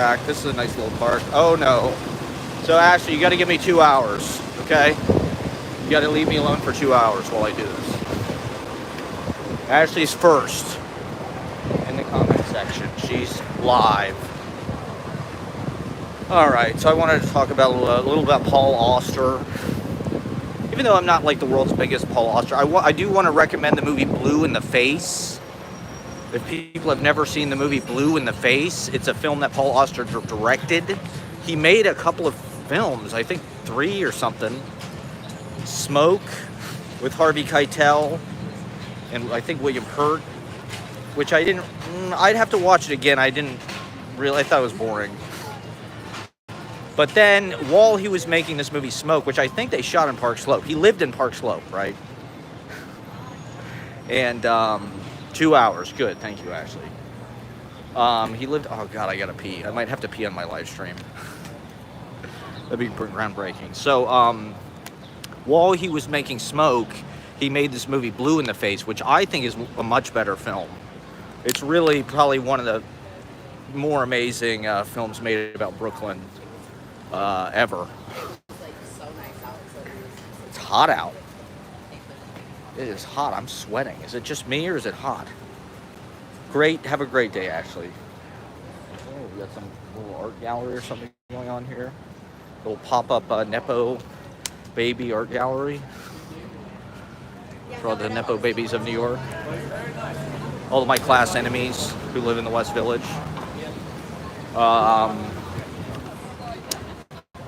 This is a nice little park. Oh no. So Ashley, you got to give me 2 hours, okay? You got to leave me alone for 2 hours while I do this. Ashley's first in the comment section. She's live. All right. So I wanted to talk about a little about Paul Auster. Even though I'm not like the world's biggest Paul Auster, I do want to recommend the movie Blue in the Face. If people have never seen the movie Blue in the Face, it's a film that Paul Auster directed. He made a couple of films, I think 3 or something. Smoke with Harvey Keitel and I think William Hurt, which I'd have to watch it again. I thought it was boring. But then while he was making this movie Smoke, which I think they shot in Park Slope, he lived in Park Slope, right? And 2 hours. Good. Thank you, Ashley. He lived... Oh, God, I gotta pee. I might have to pee on my live stream. That'd be groundbreaking. So, while he was making Smoke, he made this movie Blue in the Face, which I think is a much better film. It's really probably one of the more amazing films made about Brooklyn ever. It's hot out. It is hot. I'm sweating. Is it just me or is it hot? Great. Have a great day, Ashley. Oh, we got some little art gallery or something going on here. Little pop-up Nepo baby art gallery for all the Nepo babies of New York. All of my class enemies who live in the West Village.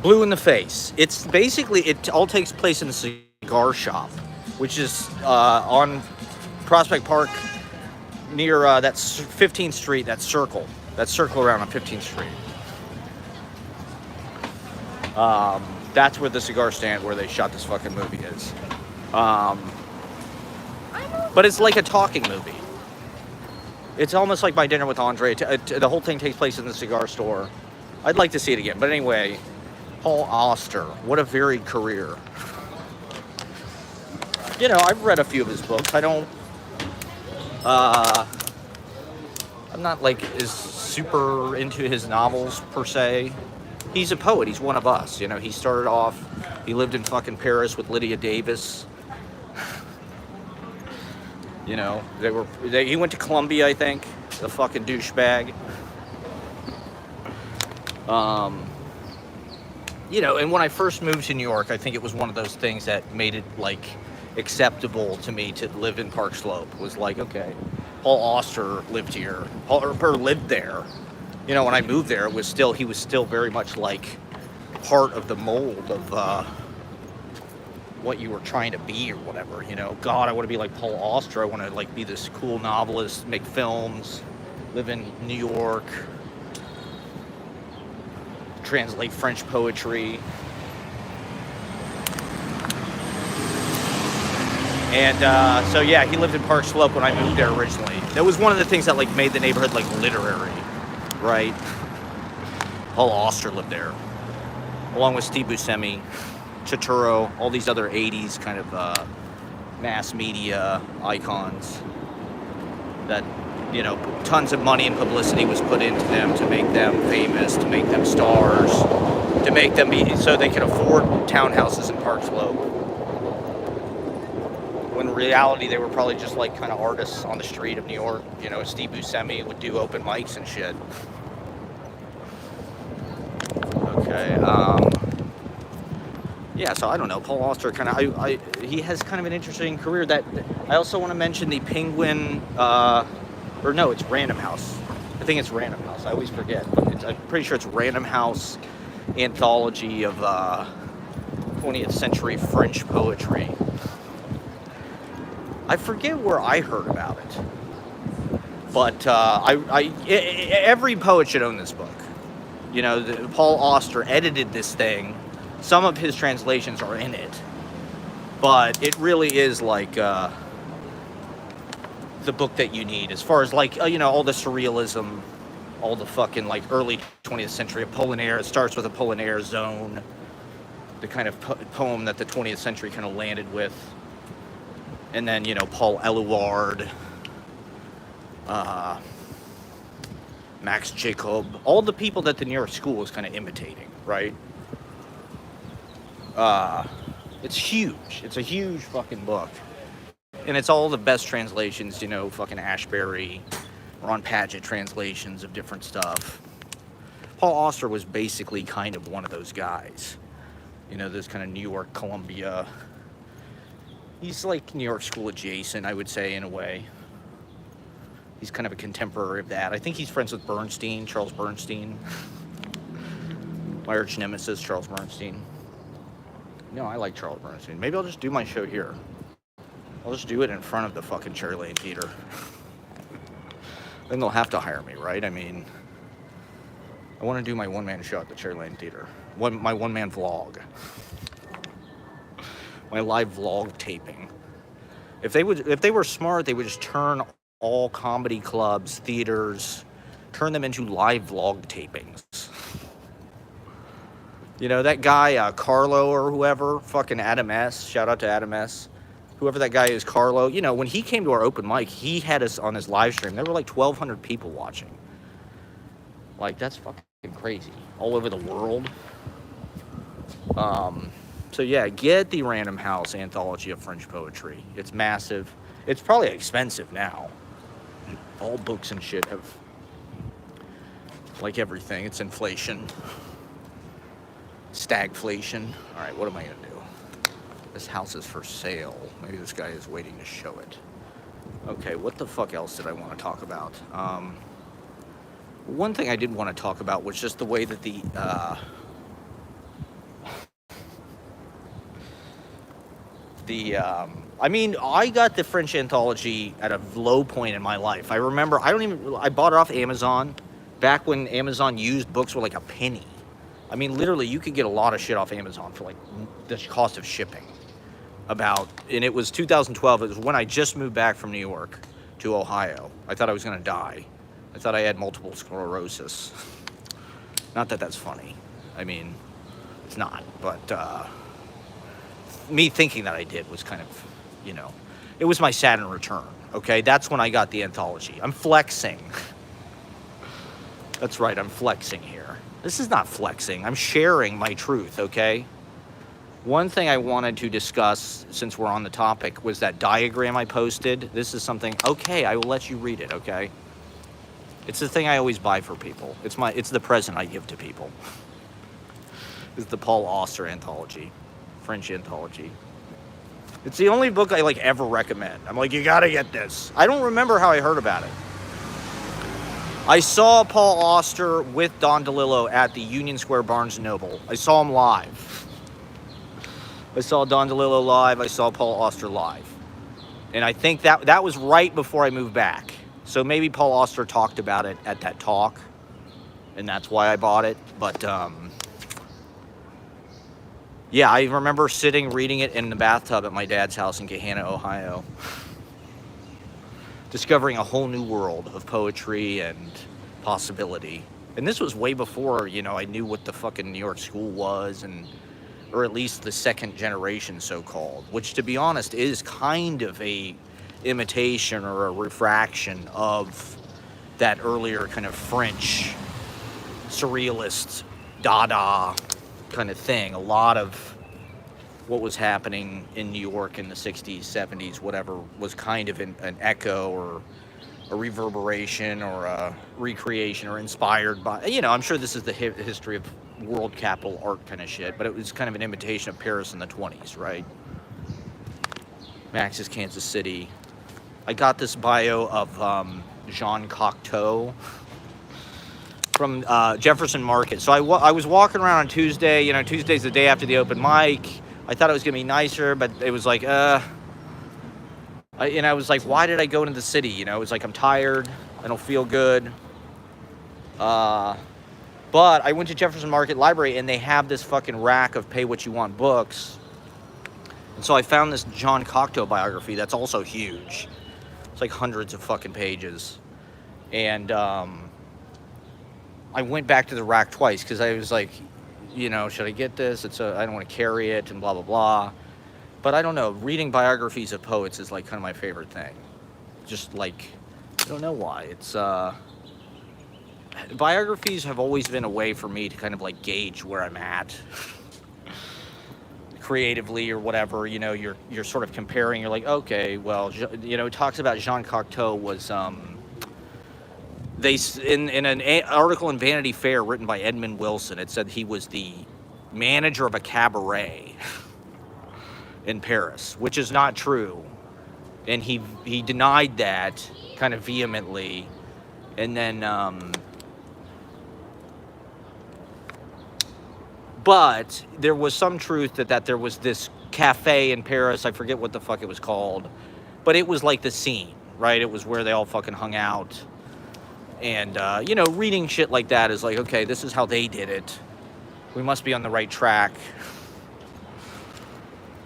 Blue in the Face. It's basically, it all takes place in a cigar shop, which is on Prospect Park near that 15th Street, that circle around on 15th Street. That's where the cigar stand where they shot this fucking movie is. But it's like a talking movie. It's almost like My Dinner with Andre. The whole thing takes place in the cigar store. I'd like to see it again. But anyway, Paul Auster. What a varied career. You know, I've read a few of his books. I'm not like as super into his novels per se. He's a poet. He's one of us. You know, he started off, he lived in fucking Paris with Lydia Davis. You know, he went to Columbia, I think. The fucking douchebag. You know, and when I first moved to New York, I think it was one of those things that made it like acceptable to me to live in Park Slope. Was like, okay, Paul Auster lived here, or lived there. You know, when I moved there, he was still very much like part of the mold of what you were trying to be or whatever. You know, God, I want to be like Paul Auster. I want to like be this cool novelist, make films, live in New York, translate French poetry. And so yeah, he lived in Park Slope when I moved there originally. That was one of the things that like made the neighborhood like literary, right? Paul Auster lived there, along with Steve Buscemi, Turturro, all these other 80s kind of mass media icons that, you know, tons of money and publicity was put into them to make them famous, to make them stars, to make them be so they could afford townhouses in Park Slope. When in reality they were probably just like kind of artists on the street of New York. You know, Steve Buscemi would do open mics and shit. Okay, yeah, so I don't know, Paul Auster kind of, he has kind of an interesting career. That I also want to mention the Penguin, or no, it's Random House. I think it's Random House. I always forget, but I'm pretty sure it's Random House anthology of 20th century French poetry. I forget where I heard about it, but every poet should own this book. You know, Paul Auster edited this thing. Some of his translations are in it, but it really is like the book that you need as far as like, you know, all the surrealism, all the fucking like early 20th century Apollinaire. It starts with Apollinaire Zone, the kind of poem that the 20th century kind of landed with. And then, you know, Paul Eluard, Max Jacob, all the people that the New York School is kind of imitating, right? It's huge. It's a huge fucking book. And it's all the best translations, fucking Ashbery, Ron Padgett translations of different stuff. Paul Auster was basically kind of one of those guys. Those kind of New York, Columbia. He's like New York School adjacent, I would say, in a way. He's kind of a contemporary of that. I think he's friends with Bernstein, Charles Bernstein. My arch nemesis, Charles Bernstein. No, I like Charles Bernstein. Maybe I'll just do my show here. I'll just do it in front of the fucking Cherry Lane Theater. Then they'll have to hire me, right? I mean, I want to do my one-man show at the Cherry Lane Theater. My one-man vlog. My live vlog taping. If they were smart, they would just turn all comedy clubs, theaters, turn them into live vlog tapings. That guy, Carlo or whoever, fucking Adam S. Shout out to Adam S. Whoever that guy is, Carlo. When he came to our open mic, he had us on his live stream. There were like 1,200 people watching. Like, that's fucking crazy. All over the world. So yeah, get the Random House Anthology of French Poetry. It's massive. It's probably expensive now. All books and shit have, like everything, it's inflation. Stagflation. All right, what am I gonna do? This house is for sale. Maybe this guy is waiting to show it. Okay, what the fuck else did I want to talk about? One thing I did want to talk about was just the way that I got the French Anthology at a low point in my life. I remember, I bought it off Amazon back when Amazon used books were like a penny. I mean, literally, you could get a lot of shit off Amazon for like the cost of shipping. And it was 2012. It was when I just moved back from New York to Ohio. I thought I was going to die. I thought I had multiple sclerosis. Not that that's funny. I mean, it's not. But me thinking that I did was kind of, it was my Saturn return. Okay, that's when I got the anthology. I'm flexing. That's right, I'm flexing here. This is not flexing. I'm sharing my truth, okay? One thing I wanted to discuss, since we're on the topic, was that diagram I posted. This is something, okay, I will let you read it, okay? It's the thing I always buy for people. It's the present I give to people. It's the Paul Auster anthology, French anthology. It's the only book I ever recommend. I'm like, you gotta get this. I don't remember how I heard about it. I saw Paul Auster with Don DeLillo at the Union Square Barnes & Noble. I saw him live. I saw Don DeLillo live. I saw Paul Auster live. And I think that was right before I moved back. So maybe Paul Auster talked about it at that talk. And that's why I bought it. But, yeah, I remember reading it in the bathtub at my dad's house in Gahanna, Ohio. Discovering a whole new world of poetry and possibility. And this was way before, I knew what the fucking New York School was, or at least the second generation, so-called, which, to be honest, is kind of a imitation or a refraction of that earlier kind of French surrealist Dada kind of thing. A lot of what was happening in New York in the 60s, 70s, whatever, was kind of an echo or a reverberation or a recreation or inspired by, I'm sure this is the history of world capital art kind of shit, but it was kind of an imitation of Paris in the 20s, right? Max's Kansas City. I got this bio of Jean Cocteau from Jefferson Market. So I was walking around on Tuesday. Tuesday's the day after the open mic. I thought it was going to be nicer, but it was like, I was like, why did I go into the city? It was like, I'm tired. I don't feel good. But I went to Jefferson Market Library, and they have this fucking rack of pay what you want books. And so I found this Jean Cocteau biography that's also huge. It's like hundreds of fucking pages. And I went back to the rack twice because I was like, should I get this? I don't want to carry it and blah, blah, blah. But I don't know. Reading biographies of poets is like kind of my favorite thing. Just like, I don't know why. It's, biographies have always been a way for me to kind of like gauge where I'm at creatively or whatever. You know, you're sort of comparing. You're like, okay, well, you know, it talks about Jean Cocteau was they in an article in Vanity Fair written by Edmund Wilson. It said he was the manager of a cabaret in Paris, which is not true, and he denied that kind of vehemently, and then but there was some truth that there was this cafe in Paris. I forget what the fuck it was called, but it was like the scene, right? It was where they all fucking hung out. And, you know, reading shit like that is like, okay, this is how they did it. We must be on the right track.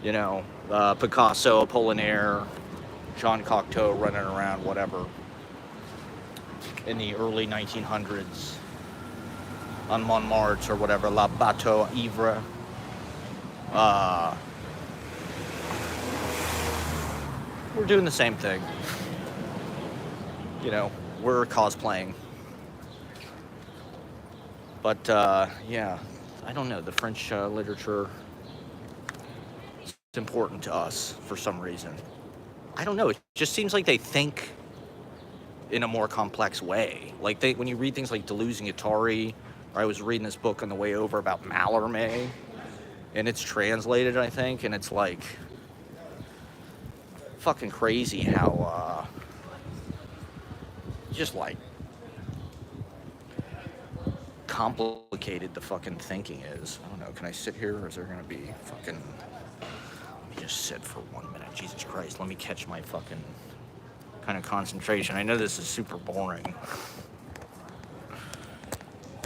You know, Picasso, Apollinaire, Jean Cocteau running around, whatever, in the early 1900s. On Montmartre or whatever, La Bateau Ivre. We're doing the same thing. You know, we're cosplaying. But, yeah, I don't know. The French literature is important to us for some reason. I don't know. It just seems like they think in a more complex way. Like, when you read things like Deleuze and Guattari, I was reading this book on the way over about Mallarmé, and it's translated, I think, and it's like fucking crazy how just like complicated the fucking thinking is. I don't know, can I sit here or is there gonna be fucking, let me just sit for 1 minute. Jesus Christ, let me catch my fucking kind of concentration. I know this is super boring.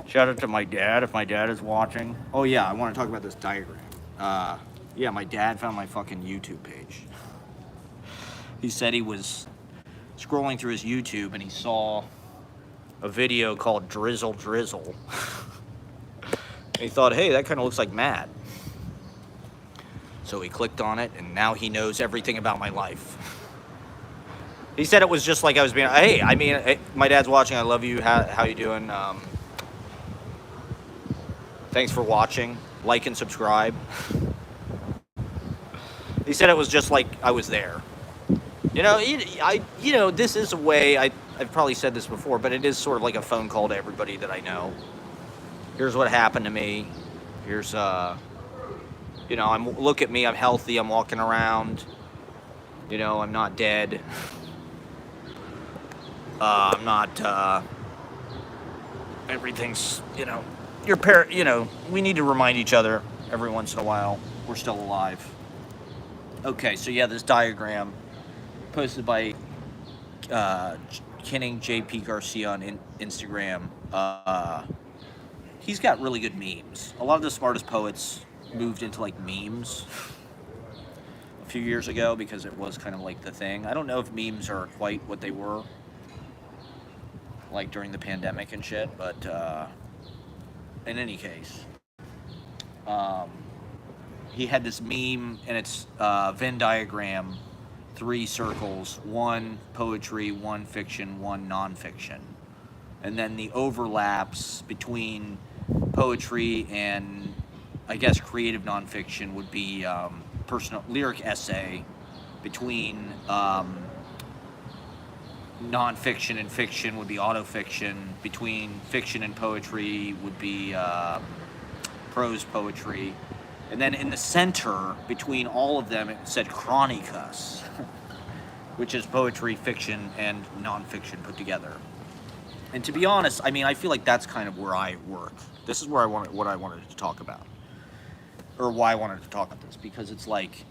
Shout out to my dad, if my dad is watching. Oh yeah, I want to talk about this diagram. Yeah, my dad found my fucking YouTube page. He said he was scrolling through his YouTube and he saw a video called Drizzle Drizzle. And he thought, hey, that kind of looks like Matt. So he clicked on it and now he knows everything about my life. He said it was just like I was being, hey, I mean, hey, my dad's watching, I love you, how you doing? Thanks for watching. Like and subscribe. He said it was just like I was there. You know, this is a way, I've probably said this before, but it is sort of like a phone call to everybody that I know. Here's what happened to me. Here's, you know, look at me, I'm healthy, I'm walking around. You know, I'm not dead. I'm not, everything's, you know, you know, we need to remind each other every once in a while we're still alive. Okay, so yeah, this diagram posted by Kenning JP Garcia on Instagram. He's got really good memes. A lot of the smartest poets moved into like memes a few years ago because it was kind of like the thing. I don't know if memes are quite what they were like during the pandemic and shit, but in any case, he had this meme, and it's Venn diagram, 3 circles, 1 poetry, 1 fiction, 1 nonfiction. And then the overlaps between poetry and, I guess, creative nonfiction would be personal lyric essay. Between nonfiction and fiction would be autofiction. Between fiction and poetry would be prose poetry. And then in the center, between all of them, it said Chronicus, which is poetry, fiction, and nonfiction put together. And to be honest, I mean, I feel like that's kind of where I work. This is where what I wanted to talk about, or why I wanted to talk about this, because it's like,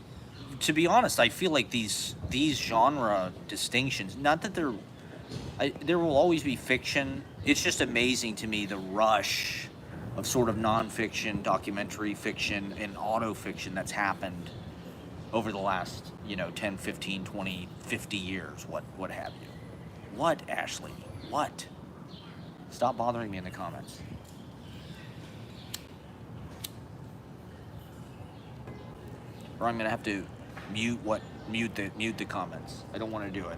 to be honest, I feel like these genre distinctions, not that there will always be fiction. It's just amazing to me the rush of sort of nonfiction, documentary fiction, and autofiction that's happened over the last, 10, 15, 20, 50 years, what have you. What, Ashley? What? Stop bothering me in the comments. Or I'm gonna have to mute the comments. I don't want to do it.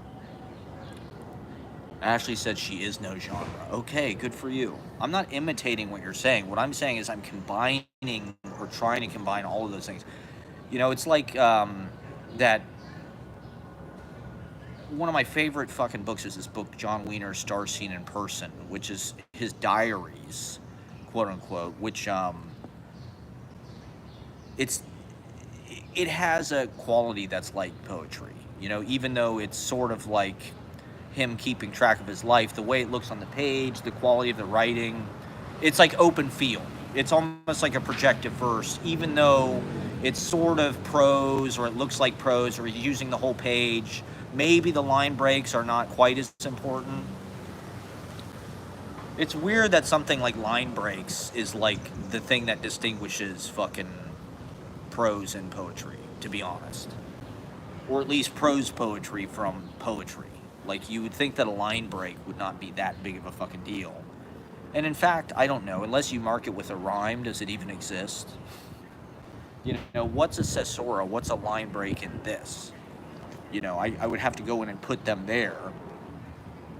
Ashley said she is no genre. Okay, good for you. I'm not imitating what you're saying. What I'm saying is I'm combining or trying to combine all of those things. You know, it's like that. One of my favorite fucking books is this book, John Wiener, Star Seen in Person, which is his diaries, quote unquote, which it's it has a quality that's like poetry. You know, even though it's sort of like him keeping track of his life, the way it looks on the page, the quality of the writing, it's like open field. It's almost like a projective verse, even though it's sort of prose or it looks like prose or he's using the whole page. Maybe the line breaks are not quite as important. It's weird that something like line breaks is like the thing that distinguishes fucking prose and poetry, to be honest. Or at least prose poetry from poetry. Like, you would think that a line break would not be that big of a fucking deal. And in fact, I don't know, unless you mark it with a rhyme, does it even exist? You know, what's a caesura? What's a line break in this? You know, I would have to go in and put them there.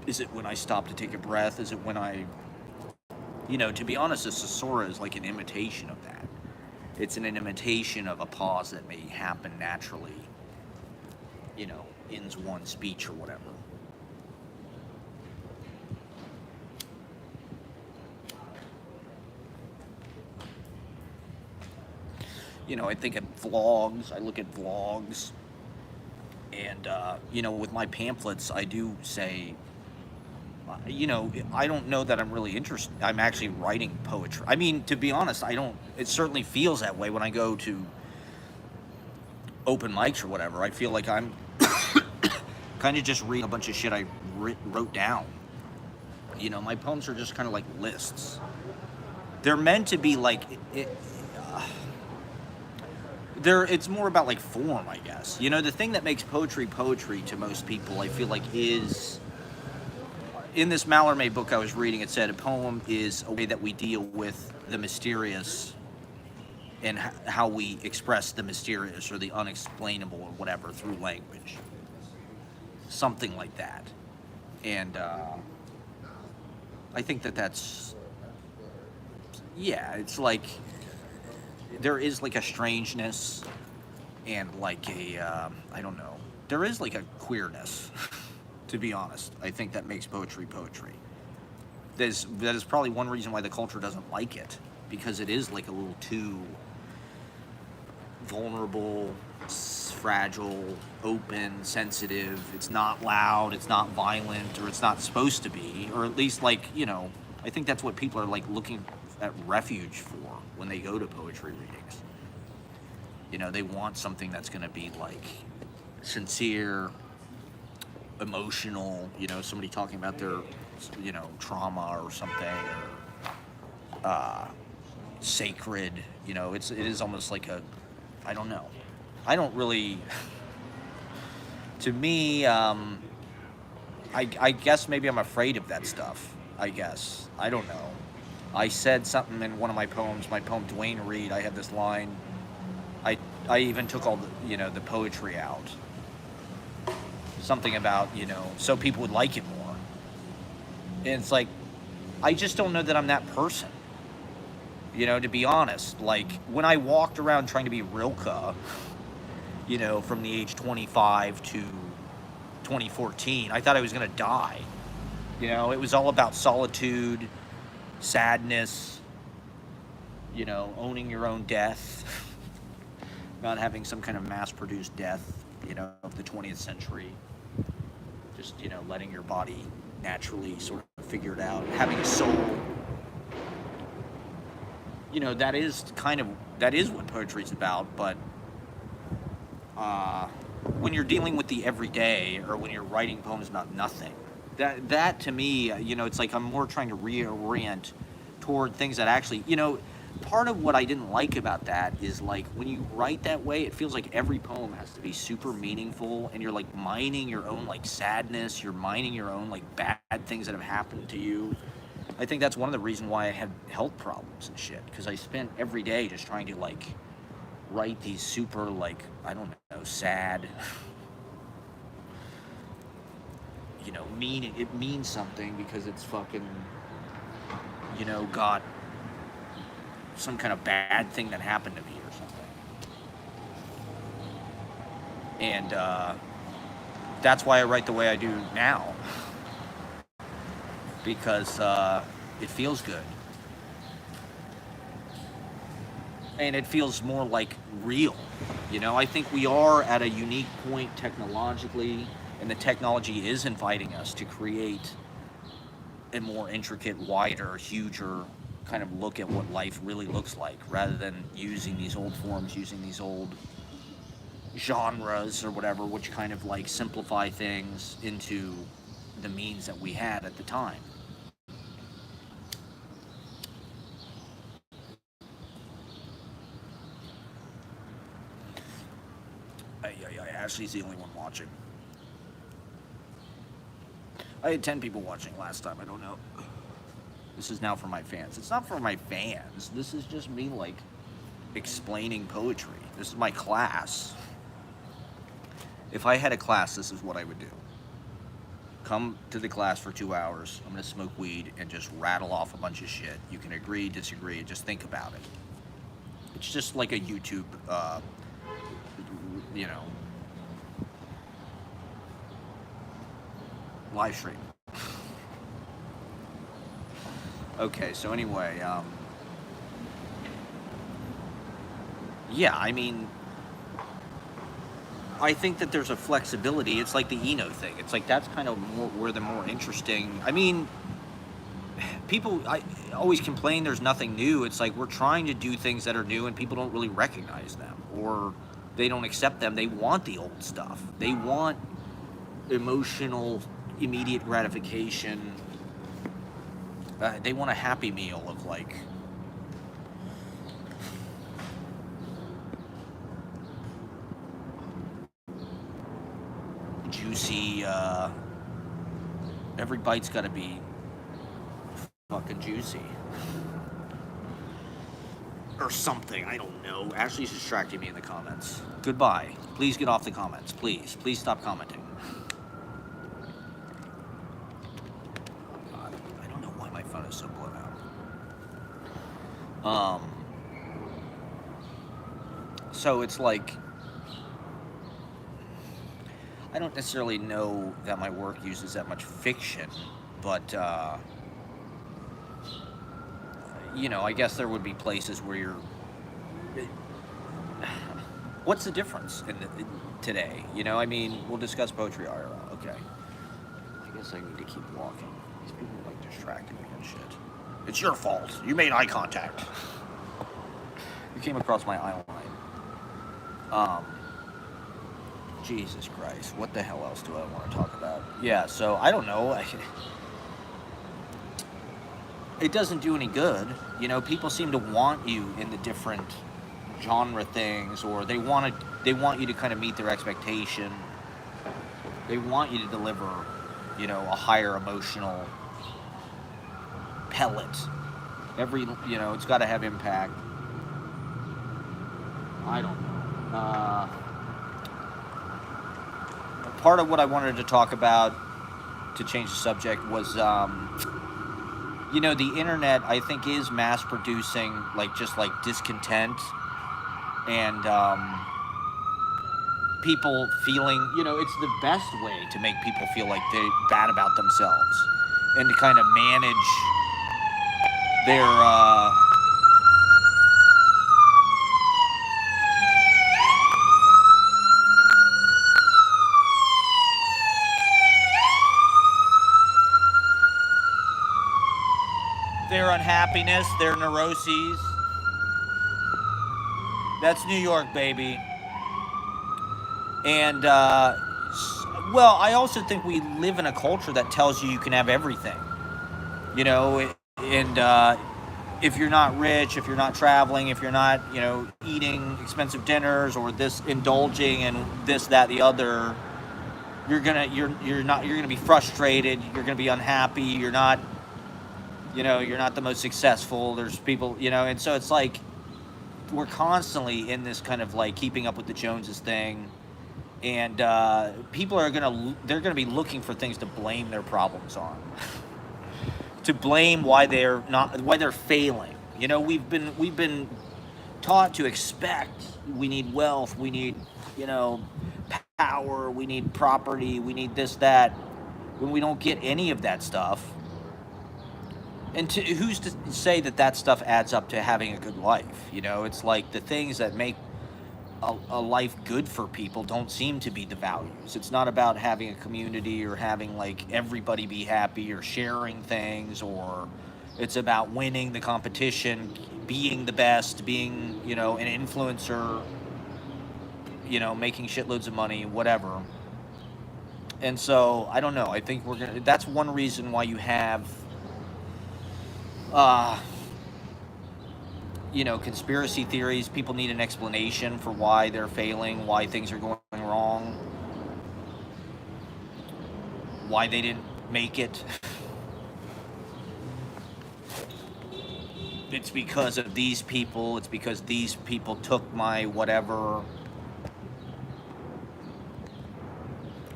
Is it when I stop to take a breath? Is it when I... You know, to be honest, a caesura is like an imitation of that. It's an imitation of a pause that may happen naturally, you know, ends one speech or whatever. You know, I think of vlogs, I look at vlogs, and, you know, with my pamphlets, I do say, you know, I don't know that I'm really interested. I'm actually writing poetry. I mean, to be honest, I don't, it certainly feels that way when I go to open mics or whatever. I feel like I'm kind of just reading a bunch of shit I wrote down. You know, my poems are just kind of like lists. They're meant to be like, it's more about like form, I guess. You know, the thing that makes poetry to most people, I feel like, is... In this Mallarmé book I was reading, it said a poem is a way that we deal with the mysterious and how we express the mysterious or the unexplainable or whatever through language. Something like that. And I think that's... Yeah, it's like... There is like a strangeness and like a... I don't know. There is like a queerness. To be honest, I think that makes poetry. That is probably one reason why the culture doesn't like it, because it is like a little too vulnerable, fragile, open, sensitive. It's not loud, it's not violent, or it's not supposed to be, or at least, like, you know, I think that's what people are like looking at refuge for when they go to poetry readings. You know, they want something that's going to be like sincere, emotional, you know, somebody talking about their, you know, trauma or something, or sacred, you know, it is almost like a, I don't know. I don't really, to me, I guess maybe I'm afraid of that stuff, I guess. I don't know. I said something in one of my poems, my poem Dwayne Reed, I had this line, I even took all the, you know, the poetry out. Something about, you know, so people would like it more. And it's like, I just don't know that I'm that person. You know, to be honest, like, when I walked around trying to be Rilke, you know, from the age 25 to 2014, I thought I was going to die. You know, it was all about solitude, sadness, you know, owning your own death, not having some kind of mass-produced death, you know, of the 20th century. Just, you know, letting your body naturally sort of figure it out, having a soul. You know, that is what poetry is about, but when you're dealing with the everyday, or when you're writing poems about nothing, that to me, you know, it's like I'm more trying to reorient toward things that actually, you know, part of what I didn't like about that is, like, when you write that way, it feels like every poem has to be super meaningful, and you're like mining your own like sadness, you're mining your own like bad things that have happened to you. I think that's one of the reasons why I had health problems and shit, because I spent every day just trying to like write these super, like, I don't know, sad, it means something because it's fucking, got some kind of bad thing that happened to me or something. And that's why I write the way I do now, because it feels good. And it feels more like real. I think we are at a unique point technologically, and the technology is inviting us to create a more intricate, wider, huger kind of look at what life really looks like, rather than using these old forms, using these old genres or whatever, which kind of like simplify things into the means that we had at the time. Ashley's the only one watching. I had 10 people watching last time, I don't know. This is now for my fans. It's not for my fans. This is just me, like, explaining poetry. This is my class. If I had a class, this is what I would do. Come to the class for 2 hours. I'm going to smoke weed and just rattle off a bunch of shit. You can agree, disagree, just think about it. It's just like a YouTube, live stream. Okay, so anyway, yeah, I mean, I think that there's a flexibility. It's like the Eno thing. It's like that's kind of where the more interesting. I mean, people I always complain there's nothing new. It's like we're trying to do things that are new, and people don't really recognize them, or they don't accept them. They want the old stuff. They want emotional, immediate gratification. They want a Happy Meal of like juicy, every bite's gotta be fucking juicy. Or something, I don't know. Ashley's distracting me in the comments. Goodbye. Please get off the comments, please. Please stop commenting. God, I don't know why my phone is so blown out. So it's like, I don't necessarily know that my work uses that much fiction, but, I guess there would be places where you're... What's the difference in today? I mean, we'll discuss poetry IRL, okay. I guess I need to keep walking. These people are, like, distracting me and shit. It's your fault. You made eye contact. You came across my eye line. Jesus Christ, what the hell else do I want to talk about? Yeah, so, I don't know. It doesn't do any good. People seem to want you in the different genre things, or they want you to kind of meet their expectation. They want you to deliver, a higher emotional pellet. It's got to have impact. I don't know. Part of what I wanted to talk about, to change the subject, was, the internet, I think, is mass producing, just discontent and people feeling, it's the best way to make people feel like they're bad about themselves, and to kind of manage their, unhappiness, their neuroses. That's New York, baby. And, I also think we live in a culture that tells you can have everything. And if you're not rich, if you're not traveling, if you're not, eating expensive dinners, or indulging in this, that, the other, you're gonna be frustrated. You're gonna be unhappy. You're not the most successful. There's people, and so it's like we're constantly in this kind of like keeping up with the Joneses thing, and people are they're gonna be looking for things to blame their problems on, to blame why they're failing. You know, we've been taught to expect we need wealth, we need, you know, power, we need property, we need this, that. When we don't get any of that stuff, and who's to say that that stuff adds up to having a good life? You know, it's like the things that make a life good for people don't seem to be the values. It's not about having a community or having like everybody be happy or sharing things, or it's about winning the competition, being the best, being, you know, an influencer, you know, making shitloads of money, whatever. And so I don't know. I think that's one reason why you have, uh, you know, conspiracy theories. People need an explanation for why they're failing, why things are going wrong, why they didn't make it. It's because of these people. It's because these people took my whatever.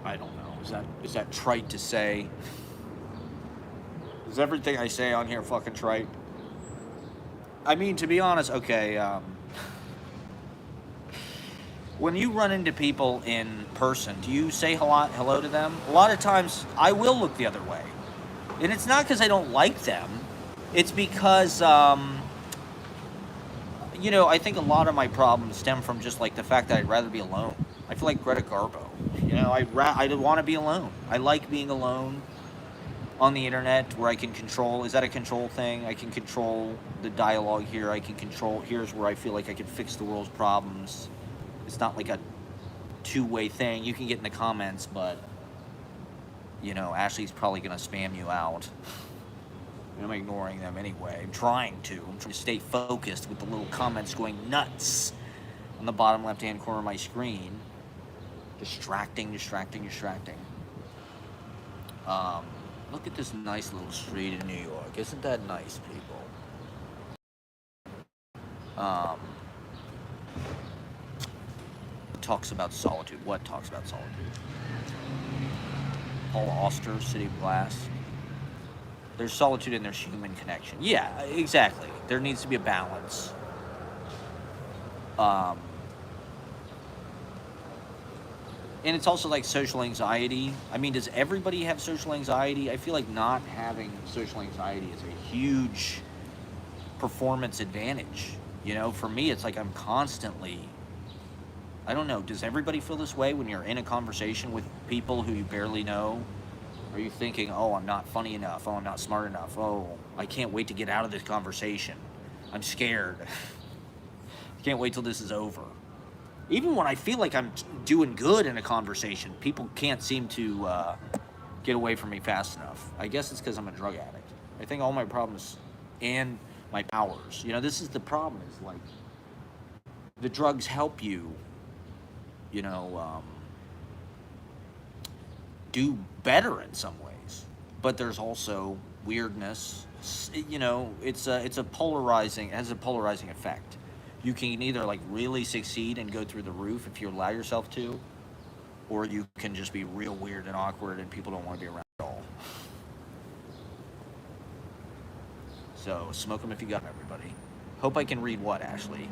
I don't know. Is that trite to say? Is everything I say on here fucking trite? I mean, to be honest, okay. When you run into people in person, do you say hello to them? A lot of times, I will look the other way, and it's not because I don't like them. It's because, you know, I think a lot of my problems stem from just like the fact that I'd rather be alone. I feel like Greta Garbo. You know, I want to be alone. I like being alone on the internet, where I can control. Is that a control thing? I can control the dialogue here. I can control. Here's where I feel like I can fix the world's problems. It's not like a two-way thing. You can get in the comments, but, you know, Ashley's probably gonna spam you out. I'm ignoring them anyway. I'm trying to stay focused with the little comments going nuts on the bottom left-hand corner of my screen. Distracting. Look at this nice little street in New York. Isn't that nice, people? Talks about solitude. What talks about solitude? Paul Auster, City of Glass. There's solitude and there's human connection. Yeah, exactly. There needs to be a balance. And it's also like social anxiety. I mean, does everybody have social anxiety? I feel like not having social anxiety is a huge performance advantage. You know, for me, it's like I'm constantly, I don't know, does everybody feel this way when you're in a conversation with people who you barely know? Are you thinking, oh, I'm not funny enough, oh, I'm not smart enough, oh, I can't wait to get out of this conversation, I'm scared, I can't wait till this is over? Even when I feel like I'm doing good in a conversation, people can't seem to get away from me fast enough. I guess it's because I'm a drug addict. I think all my problems and my powers, you know, this is the problem, is like, the drugs help you, you know, do better in some ways, but there's also weirdness. You know, it has a polarizing effect. You can either like really succeed and go through the roof if you allow yourself to, or you can just be real weird and awkward and people don't want to be around at all. So smoke them if you got them, everybody. Hope I can read what, Ashley?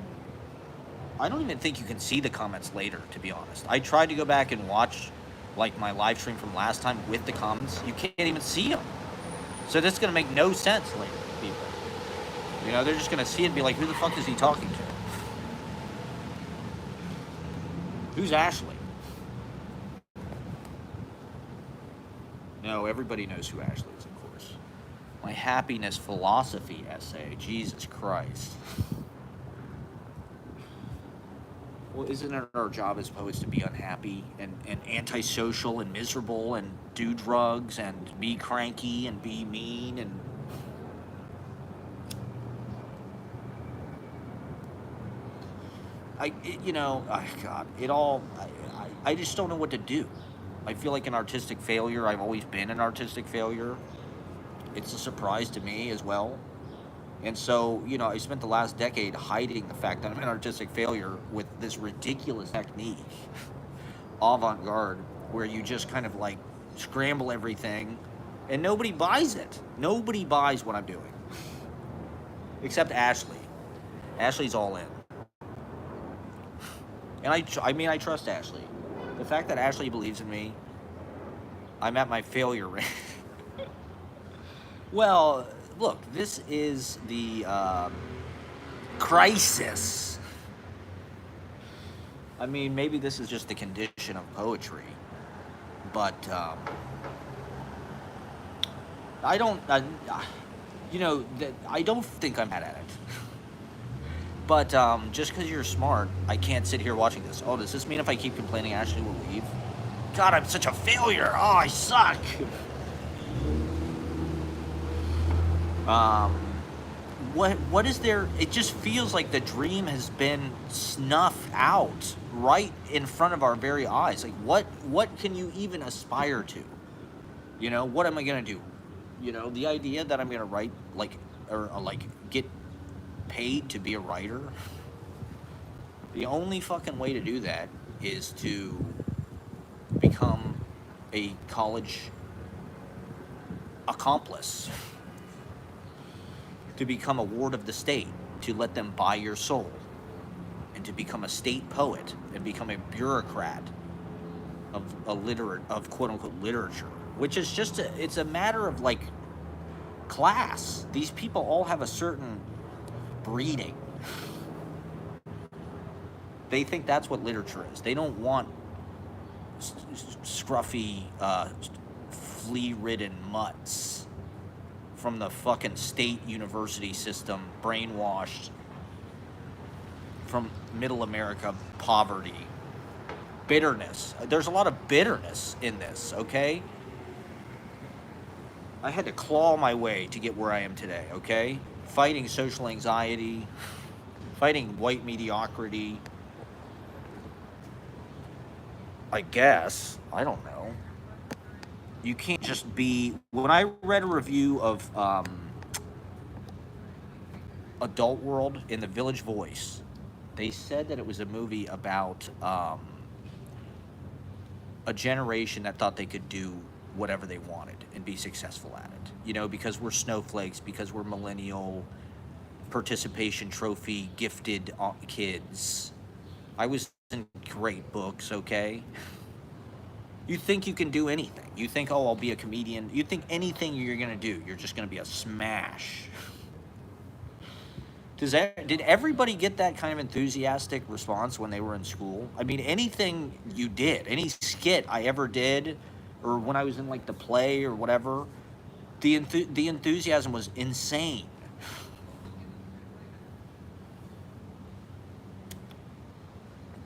I don't even think you can see the comments later, to be honest. I tried to go back and watch like my live stream from last time with the comments. You can't even see them. So this is going to make no sense later, people. You know, they're just going to see it and be like, who the fuck is he talking to? Who's Ashley? No, everybody knows who Ashley is, of course. My happiness philosophy essay. Jesus Christ. Well, isn't it our job as poets to be unhappy and antisocial and miserable and do drugs and be cranky and be mean and... I just don't know what to do. I feel like an artistic failure. I've always been an artistic failure. It's a surprise to me as well. And so, you know, I spent the last decade hiding the fact that I'm an artistic failure with this ridiculous technique avant-garde where you just kind of like scramble everything and nobody buys it. Nobody buys what I'm doing. Except Ashley. Ashley's all in. And I mean, I trust Ashley. The fact that Ashley believes in me, I'm at my failure rate. Well, look, this is the crisis. I mean, maybe this is just the condition of poetry, but I don't, you know, I don't think I'm bad at it. But just because you're smart, I can't sit here watching this. Oh, does this mean if I keep complaining, Ashley will leave? God, I'm such a failure. Oh, I suck. What is there? It just feels like the dream has been snuffed out right in front of our very eyes. Like, what can you even aspire to? You know, what am I gonna do? You know, the idea that I'm gonna write, like, or like get paid to be a writer. The only fucking way to do that is to become a college accomplice, to become a ward of the state, to let them buy your soul, and to become a state poet and become a bureaucrat of quote unquote literature, which is just it's a matter of like class. These people all have a certain breeding. They think that's what literature is. They don't want scruffy, flea-ridden mutts from the fucking state university system, brainwashed from middle America poverty. Bitterness. There's a lot of bitterness in this, okay? I had to claw my way to get where I am today, okay? Fighting social anxiety, fighting white mediocrity. I guess. I don't know. You can't just be... When I read a review of Adult World in the Village Voice, they said that it was a movie about a generation that thought they could do whatever they wanted and be successful at it. You know, because we're snowflakes, because we're millennial participation trophy gifted kids. I was in great books, okay? You think you can do anything. You think, oh, I'll be a comedian. You think anything you're gonna do, you're just gonna be a smash. Did everybody get that kind of enthusiastic response when they were in school? I mean, anything you did, any skit I ever did, or when I was in like the play or whatever, the enthusiasm was insane.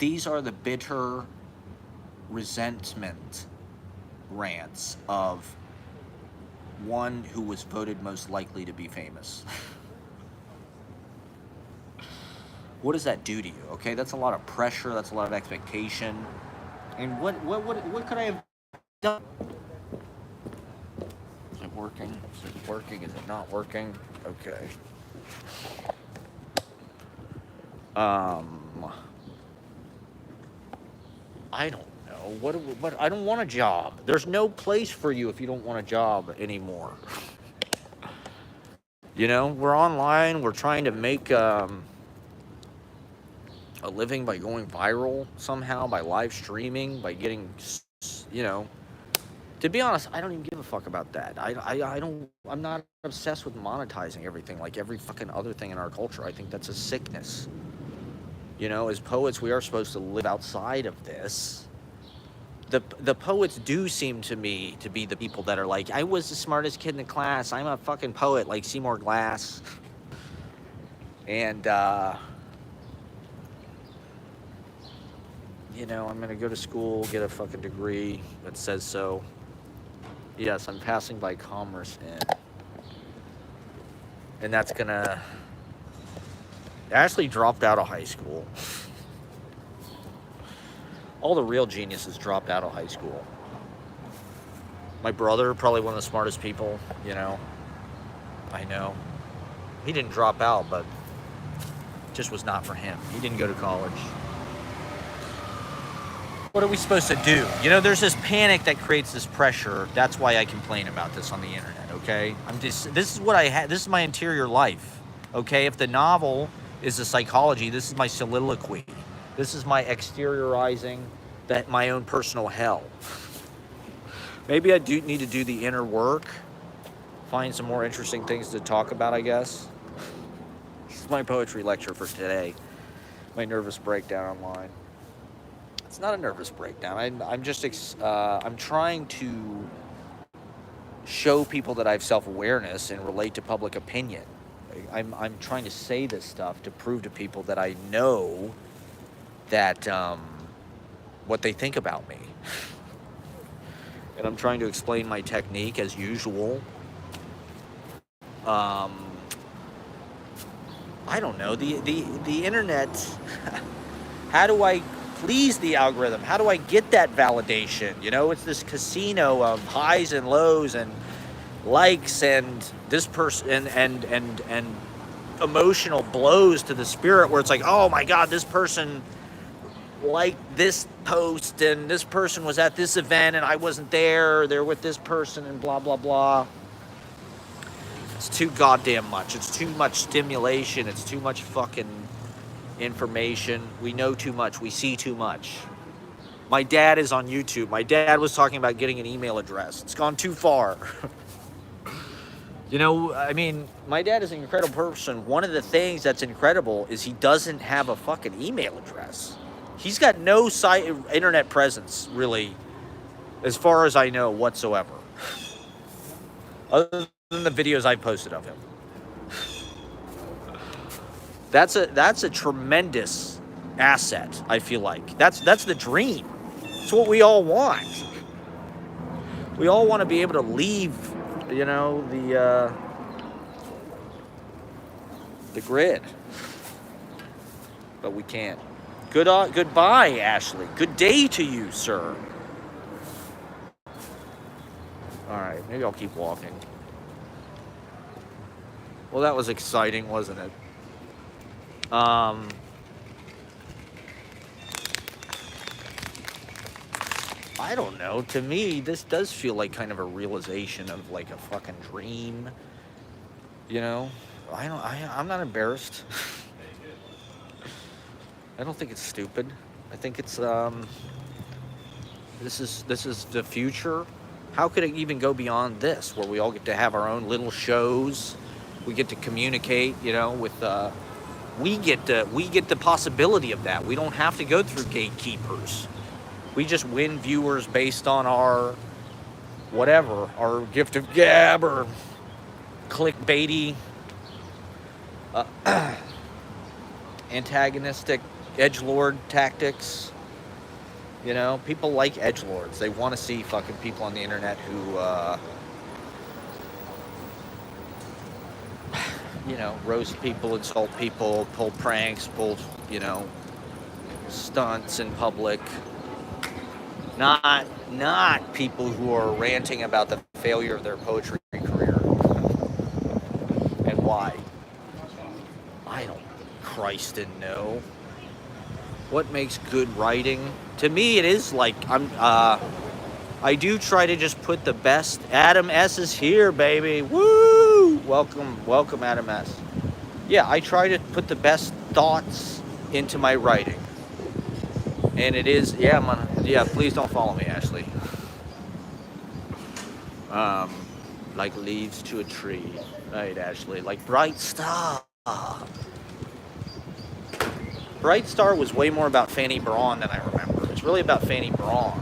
These are the bitter resentment rants of one who was voted most likely to be famous. What does that do to you? Okay, that's a lot of pressure. That's a lot of expectation. And what could I have done? Is it working? Is it working? Is it not working? Okay. I don't know. What? I don't want a job. There's no place for you if you don't want a job anymore. You know, we're online. We're trying to make a living by going viral somehow, by live streaming, by getting, you know. To be honest, I don't even give a fuck about that. I'm not obsessed with monetizing everything like every fucking other thing in our culture. I think that's a sickness. You know, as poets, we are supposed to live outside of this. The poets do seem to me to be the people that are like, I was the smartest kid in the class. I'm a fucking poet like Seymour Glass. And, you know, I'm going to go to school, get a fucking degree that says so. Yes, I'm passing by Commerce and that's going to... Ashley dropped out of high school. All the real geniuses dropped out of high school. My brother, probably one of the smartest people, you know. I know. He didn't drop out, but it just was not for him. He didn't go to college. what are we supposed to do? You know, there's this panic that creates this pressure. That's why I complain about this on the internet, okay? This is what I had. This is my interior life, okay? If the novel is the psychology, this is my soliloquy. This is my exteriorizing my own personal hell. Maybe I do need to do the inner work, find some more interesting things to talk about, I guess. This is my poetry lecture for today. My nervous breakdown online. It's not a nervous breakdown. I'm just I'm trying to show people that I have self-awareness and relate to public opinion. I'm trying to say this stuff to prove to people that I know that what they think about me. And I'm trying to explain my technique as usual. I don't know, the internet. How do I please the algorithm? How do I get that validation? You know, it's this casino of highs and lows and likes and this person and emotional blows to the spirit where it's like, oh my God, this person liked this post and this person was at this event and I wasn't there. They're with this person and blah, blah, blah. It's too goddamn much. It's too much stimulation. It's too much fucking information. We know too much. We see too much. My dad is on YouTube. My dad was talking about getting an email address. It's gone too far. You know, I mean, my dad is an incredible person. One of the things that's incredible is he doesn't have a fucking email address. He's got no internet presence, really, as far as I know, whatsoever. Other than the videos I posted of him. That's a tremendous asset, I feel like. That's the dream. It's what we all want. We all want to be able to leave, you know, the grid. But we can't. Goodbye, Ashley. Good day to you, sir. All right, maybe I'll keep walking. Well, that was exciting, wasn't it? I don't know. To me, this does feel like kind of a realization of like a fucking dream. You know, I'm not embarrassed. I don't think it's stupid. I think it's this is the future. How could it even go beyond this, where we all get to have our own little shows? We get to communicate, you know, with we get the possibility of that. We don't have to go through gatekeepers. We just win viewers based on our whatever, our gift of gab or clickbaity, antagonistic edgelord tactics. You know, people like edgelords. They want to see fucking people on the internet who, you know, roast people, insult people, pull pranks, pull, you know, stunts in public. Not people who are ranting about the failure of their poetry career and why. I don't Christ and know. What makes good writing? To me, it is like I do try to just put the best. Adam S is here, baby. Woo! Welcome, Adam S. Yeah, I try to put the best thoughts into my writing. And it is, yeah, please don't follow me, Ashley. Like leaves to a tree. Right, Ashley. Like Bright Star. Bright Star was way more about Fanny Braun than I remember. It's really about Fanny Braun.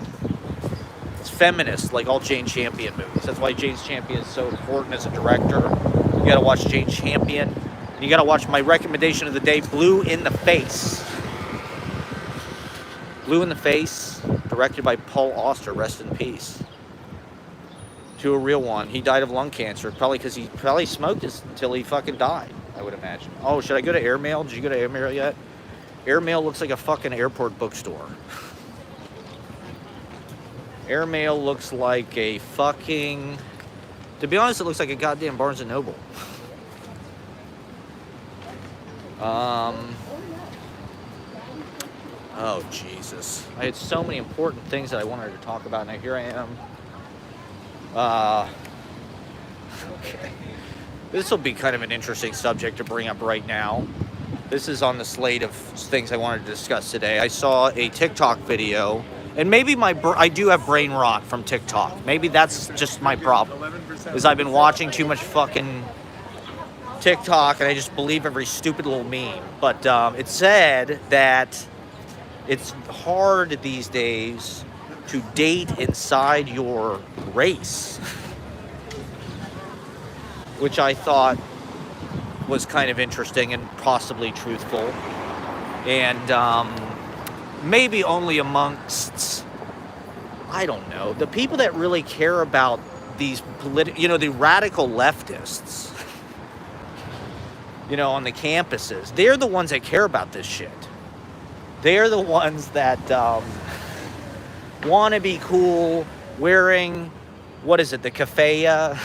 It's feminist, like all Jane Champion movies. That's why Jane Champion is so important as a director. You gotta watch Jane Champion. And you gotta watch my recommendation of the day, Blue in the Face. Blue in the Face, directed by Paul Auster, rest in peace. To a real one. He died of lung cancer, probably because he smoked this until he fucking died, I would imagine. Oh, should I go to Airmail? Did you go to Airmail yet? Airmail looks like a fucking airport bookstore. Airmail looks like a fucking... To be honest, it looks like a goddamn Barnes & Noble. Oh, Jesus. I had so many important things that I wanted to talk about, and here I am. Okay. This will be kind of an interesting subject to bring up right now. This is on the slate of things I wanted to discuss today. I saw a TikTok video, and maybe I do have brain rot from TikTok. Maybe that's just my problem, is I've been watching too much fucking TikTok, and I just believe every stupid little meme. But it said that it's hard these days to date inside your race, which I thought was kind of interesting and possibly truthful. And maybe only amongst, I don't know, the people that really care about these the radical leftists, on the campuses. They're the ones that care about this shit. They're the ones that want to be cool, wearing, what is it, the keffiyeh?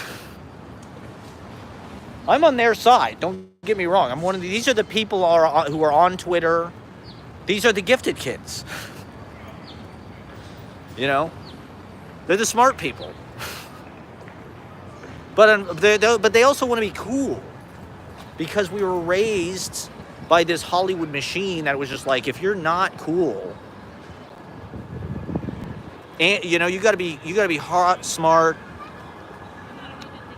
I'm on their side. Don't get me wrong. I'm one of these are the people who are on Twitter. These are the gifted kids. They're the smart people. But they also want to be cool, because we were raised by this Hollywood machine that was just like, if you're not cool, and you gotta be hot, smart,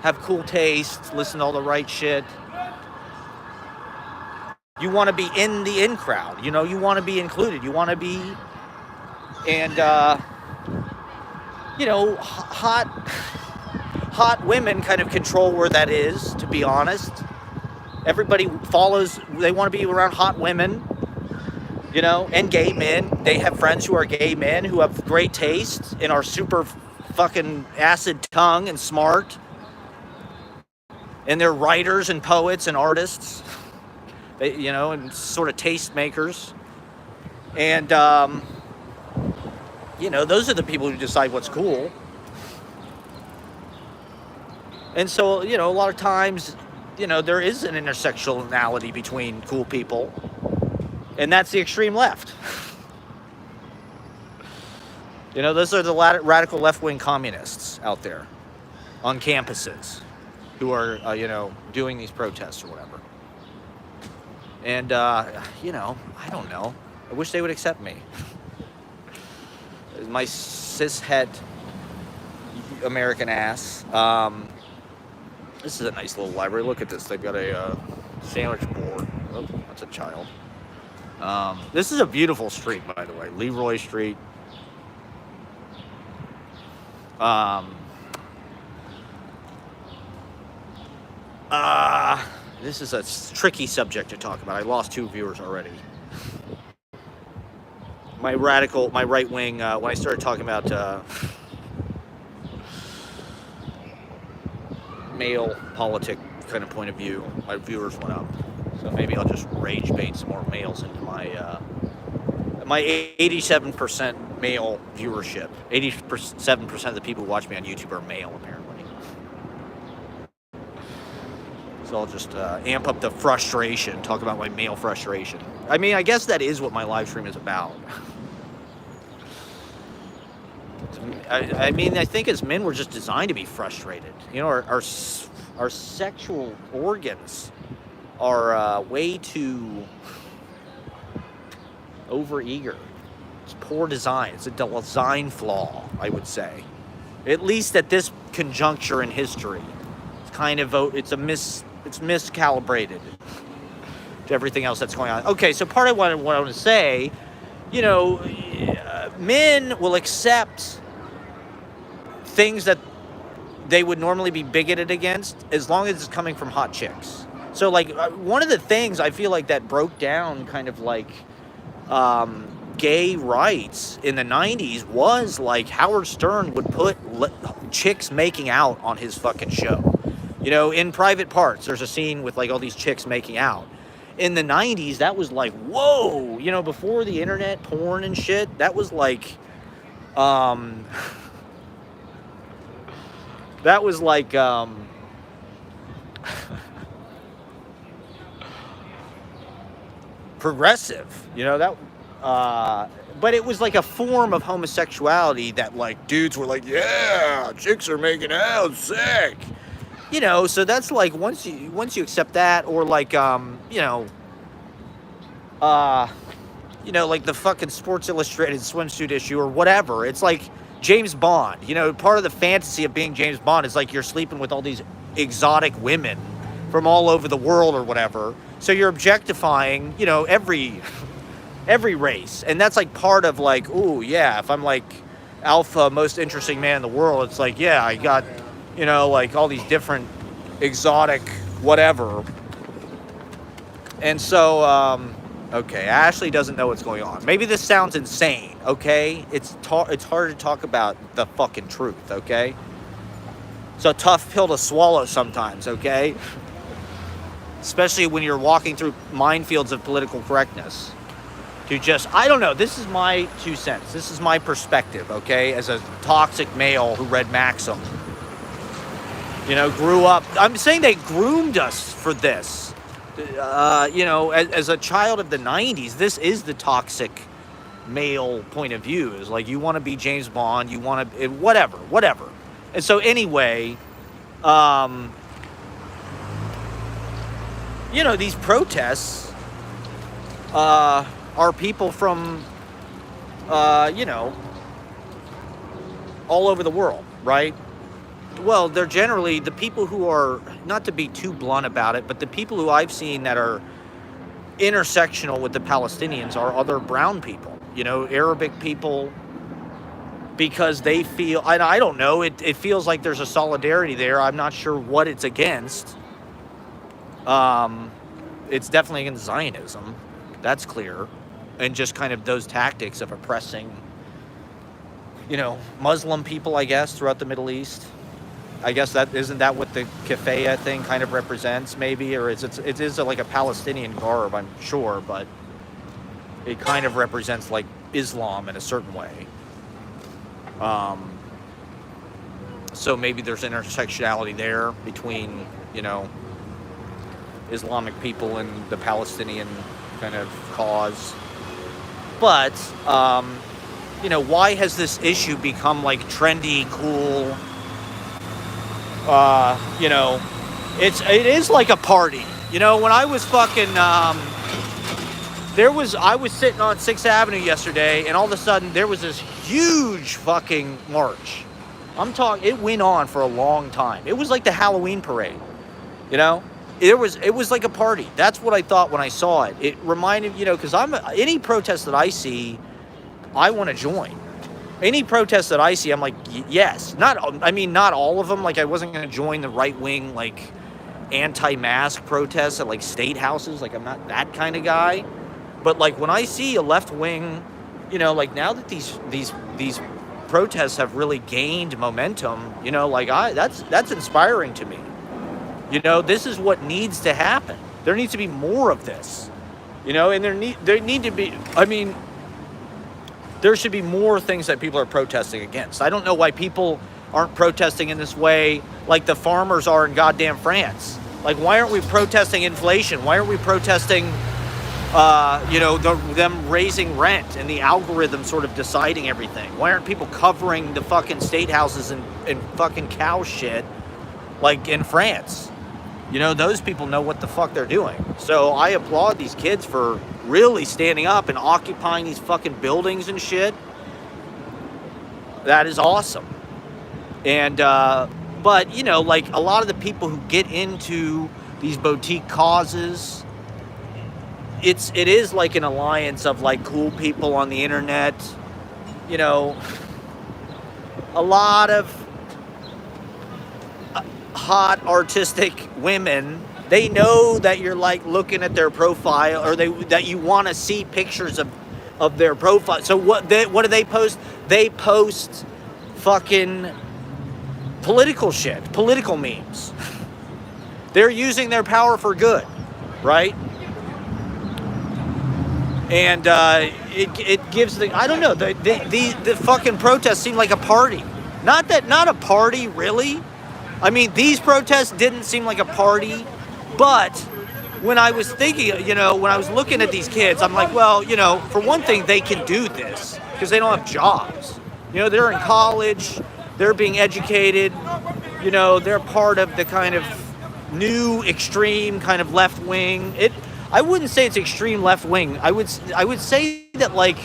have cool taste, listen to all the right shit. You want to be in the in crowd. You want to be included. You want to be, and hot women kind of control where that is, to be honest. Everybody follows, they want to be around hot women, and gay men. They have friends who are gay men who have great taste and are super fucking acid tongue and smart. And they're writers and poets and artists, and sort of taste makers. And, those are the people who decide what's cool. And so, a lot of times, there is an intersectionality between cool people, and that's the extreme left. Those are the radical left-wing communists out there on campuses who are, doing these protests or whatever. And, I don't know. I wish they would accept me. My cishet American ass. This is a nice little library. Look at this. They've got a sandwich board. Oh, that's a child. This is a beautiful street, by the way. Leroy Street. This is a tricky subject to talk about. I lost 2 viewers already. My right wing, when I started talking about male politic kind of point of view, my viewers went up. So maybe I'll just rage bait some more males into my 87% male viewership. 87% of the people who watch me on YouTube are male, apparently. So I'll just amp up the frustration, talk about my male frustration. I mean, I guess that is what my live stream is about. I mean, I think as men, we're just designed to be frustrated. Our sexual organs are way too overeager. It's poor design. It's a design flaw, I would say. At least at this conjuncture in history. It's kind of it's miscalibrated to everything else that's going on. Okay, so part of what I want to say, men will accept things that they would normally be bigoted against as long as it's coming from hot chicks. So, one of the things I feel like that broke down kind of gay rights in the 90s was Howard Stern would put chicks making out on his fucking show. In Private Parts, there's a scene with all these chicks making out. In the 90s, that was whoa, before the internet, porn and shit, that was that was progressive, But it was like a form of homosexuality that like dudes were like, yeah, chicks are making out, sick. So that's like once you accept that, or like uh, like the fucking Sports Illustrated swimsuit issue or whatever. It's like James Bond. Part of the fantasy of being James Bond is like you're sleeping with all these exotic women from all over the world or whatever. So you're objectifying, every race. And that's like part of like, ooh, yeah, if I'm like alpha, most interesting man in the world, it's like, yeah, I got, like all these different exotic whatever. And so, okay, Ashley doesn't know what's going on. Maybe this sounds insane, okay? It's hard to talk about the fucking truth, okay? It's a tough pill to swallow sometimes, okay? Especially when you're walking through minefields of political correctness. I don't know, this is my 2 cents. This is my perspective, okay? As a toxic male who read Maxim. Grew up. I'm saying they groomed us for this. As a child of the 90s, this is the toxic male point of view. Is like, you want to be James Bond, you want to, whatever. And so anyway, these protests are people from, all over the world, right? Well, they're generally the people who are, not to be too blunt about it, but the people who I've seen that are intersectional with the Palestinians are other brown people, Arabic people, because they feel, I don't know, it feels like there's a solidarity there. I'm not sure what it's against. It's definitely against Zionism. That's clear. And just kind of those tactics of oppressing, Muslim people, I guess, throughout the Middle East. I guess isn't that what the keffiyeh thing kind of represents, maybe? Or it is like a Palestinian garb, I'm sure, but it kind of represents like Islam in a certain way. So maybe there's intersectionality there between, Islamic people and the Palestinian kind of cause. But, why has this issue become like trendy, cool? It is like a party. When I was fucking, I was sitting on 6th Avenue yesterday, and all of a sudden there was this huge fucking march. It went on for a long time. It was like the Halloween parade, It was like a party. That's what I thought when I saw it. It reminded, because any protest that I see, I want to join. Any protest that I see, I'm like, yes. Not all of them. Like, I wasn't going to join the right-wing, like, anti-mask protests at, like, state houses. Like, I'm not that kind of guy. But, like, when I see a left-wing, like, now that these protests have really gained momentum, that's inspiring to me. This is what needs to happen. There needs to be more of this. And there need to be, there should be more things that people are protesting against. I don't know why people aren't protesting in this way like the farmers are in goddamn France. Like, why aren't we protesting inflation? Why aren't we protesting, them raising rent and the algorithm sort of deciding everything? Why aren't people covering the fucking state houses and fucking cow shit like in France? Those people know what the fuck they're doing. So I applaud these kids for really standing up and occupying these fucking buildings and shit. That is awesome. And, but, like a lot of the people who get into these boutique causes, it is like an alliance of like cool people on the internet, a lot of hot artistic women. They know that you're like looking at their profile, or that you want to see pictures of their profile. So what do they post? They post fucking political shit, political memes. They're using their power for good, right? And it gives I don't know, the fucking protests seem like a party. Not a party, really. These protests didn't seem like a party, but when I was thinking, when I was looking at these kids, I'm like, well, for one thing, they can do this because they don't have jobs. They're in college, they're being educated, they're part of the kind of new extreme kind of left wing. I wouldn't say it's extreme left wing. I would say that like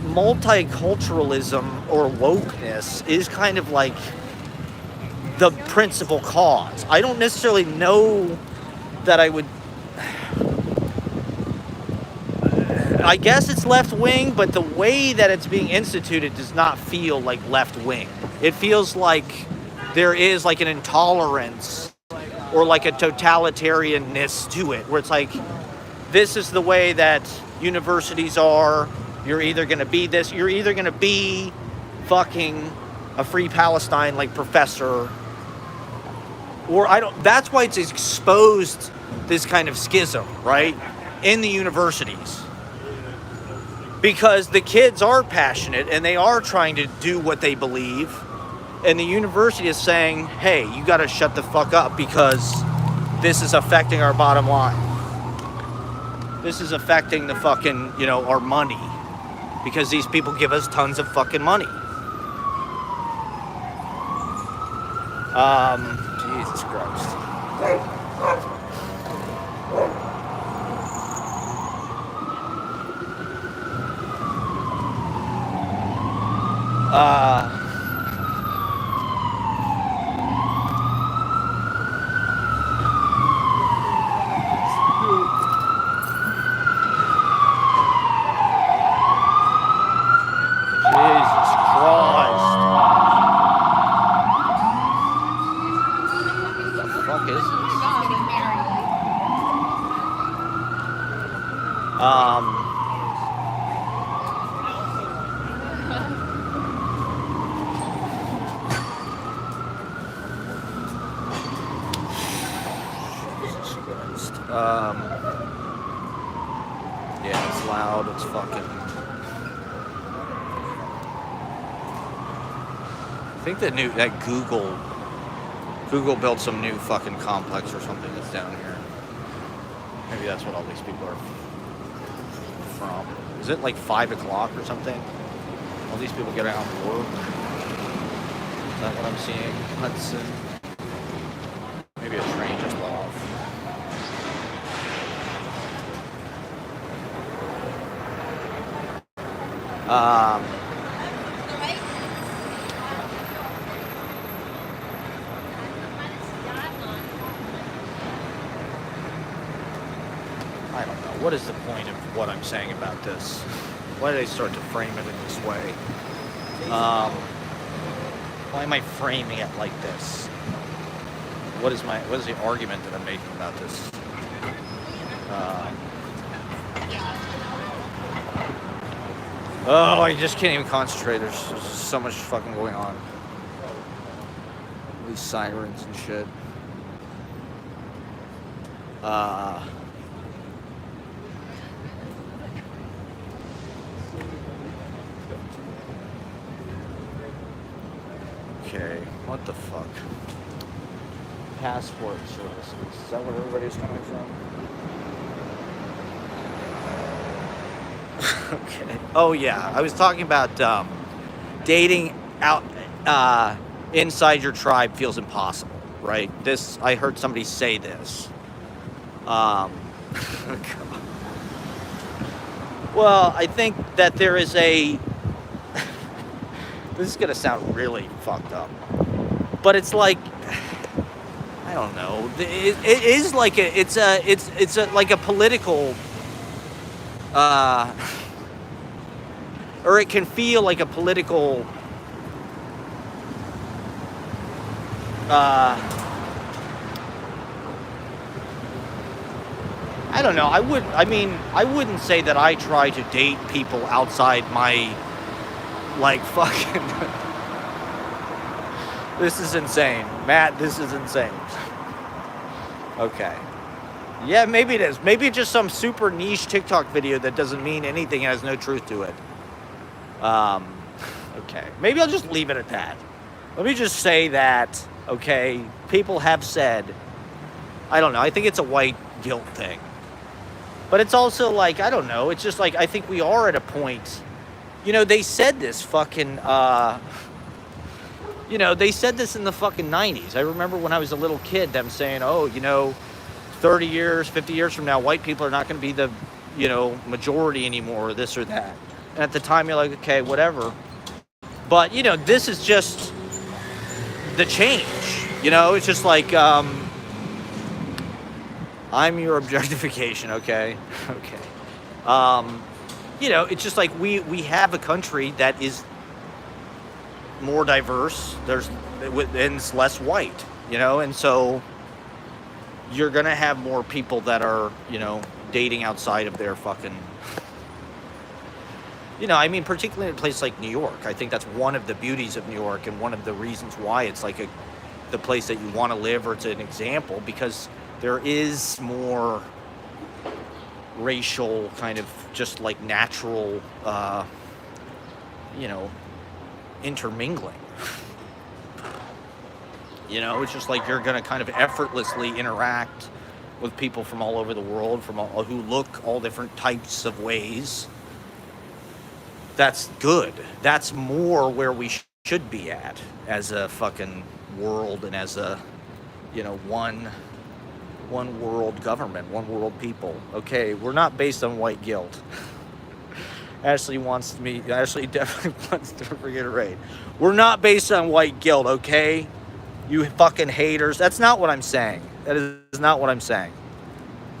multiculturalism or wokeness is kind of like the principal cause. I don't necessarily know that I would. I guess it's left wing, but the way that it's being instituted does not feel like left wing. It feels like there is like an intolerance or like a totalitarianness to it, where it's like, this is the way that universities are. You're either going to be this, you're either going to be fucking a Free Palestine like professor, or that's why it's exposed this kind of schism, right, in the universities. Because the kids are passionate and they are trying to do what they believe. And the university is saying, hey, you got to shut the fuck up because this is affecting our bottom line. This is affecting the fucking, our money. Because these people give us tons of fucking money. Jesus Christ. Jesus Christ. What the fuck is this? Jesus Christ. Yeah, it's loud. It's fucking. I think that Google built some new fucking complex or something that's down here. Maybe that's what all these people are from. Is it like 5 o'clock or something? All these people get out of work. Is that what I'm seeing? Hudson. Maybe a train just off. I don't know. What is the point of what I'm saying about this? Why did I start to frame it in this way? Why am I framing it like this? What is the argument that I'm making about this? Oh, I just can't even concentrate. There's so much fucking going on. These sirens and shit. Okay, what the fuck? Passport services. Is that what everybody's coming from? Okay. Oh yeah, I was talking about dating out inside your tribe feels impossible, right? I heard somebody say this. Well, I think that there is a. This is gonna sound really fucked up, but it's like, I don't know. It is like it's like a political, or it can feel like a political, I don't know. I wouldn't say that I try to date people outside my, like, fucking. This is insane. Matt, this is insane. Okay. Yeah, maybe it is. Maybe it's just some super niche TikTok video that doesn't mean anything and has no truth to it. Okay. Maybe I'll just leave it at that. Let me just say that, okay, people have said, I don't know, I think it's a white guilt thing. But it's also like, I don't know, it's just like, I think we are at a point, they said this fucking, they said this in the fucking 90s. I remember when I was a little kid, them saying, 30 years, 50 years from now, white people are not going to be the, majority anymore, or this or that. And at the time, you're like, okay, whatever. But, this is just the change. It's just like, I'm your objectification, okay? Okay. It's just like we have a country that is more diverse. And it's less white, and so you're gonna have more people that are, dating outside of their fucking, particularly in a place like New York. I think that's one of the beauties of New York, and one of the reasons why it's like the place that you want to live, or it's an example, because there is more racial kind of just like natural, intermingling. It's just like you're going to kind of effortlessly interact with people from all over the world, who look all different types of ways. That's good. That's more where we should be at as a fucking world, and as a, one world government, one world people. Okay, we're not based on white guilt. Ashley definitely wants to reiterate. We're not based on white guilt, okay? You fucking haters. That's not what I'm saying. That is not what I'm saying.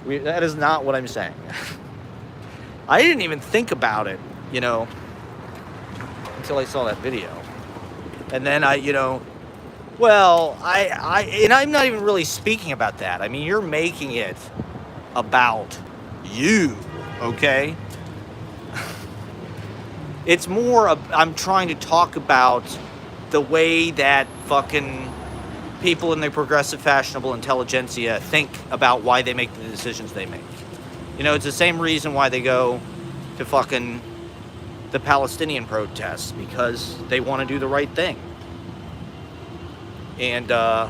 That is not what I'm saying. I didn't even think about it, until I saw that video. And then I'm not even really speaking about that. I mean, you're making it about you, okay? It's more I'm trying to talk about the way that fucking people in the progressive, fashionable intelligentsia think about why they make the decisions they make. It's the same reason why they go to fucking the Palestinian protests, because they want to do the right thing. And, I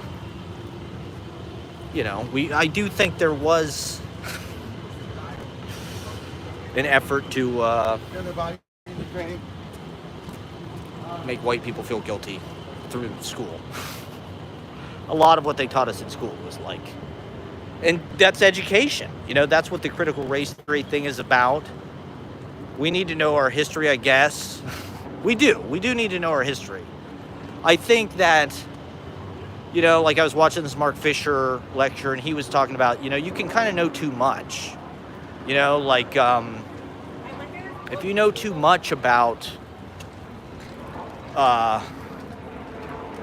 do think there was an effort to make white people feel guilty through school. A lot of what they taught us in school was like, and that's education. That's what the critical race theory thing is about. We need to know our history, I guess. We do need to know our history. I think that, like I was watching this Mark Fisher lecture, and he was talking about, you can kind of know too much. If you know too much about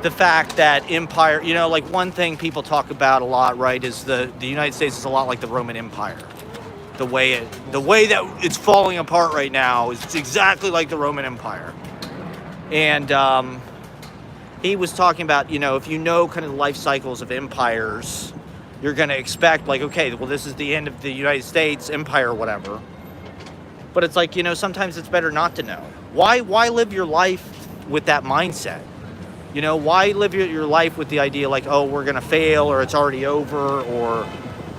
the fact that empire, one thing people talk about a lot, right, is the United States is a lot like the Roman Empire. The way that it's falling apart right now is exactly like the Roman Empire. And he was talking about, if you know kind of the life cycles of empires, you're going to expect, like, okay, well, this is the end of the United States empire or whatever. But it's like, sometimes it's better not to know. Why live your life with that mindset? Why live your life with the idea like, oh, we're going to fail, or it's already over, or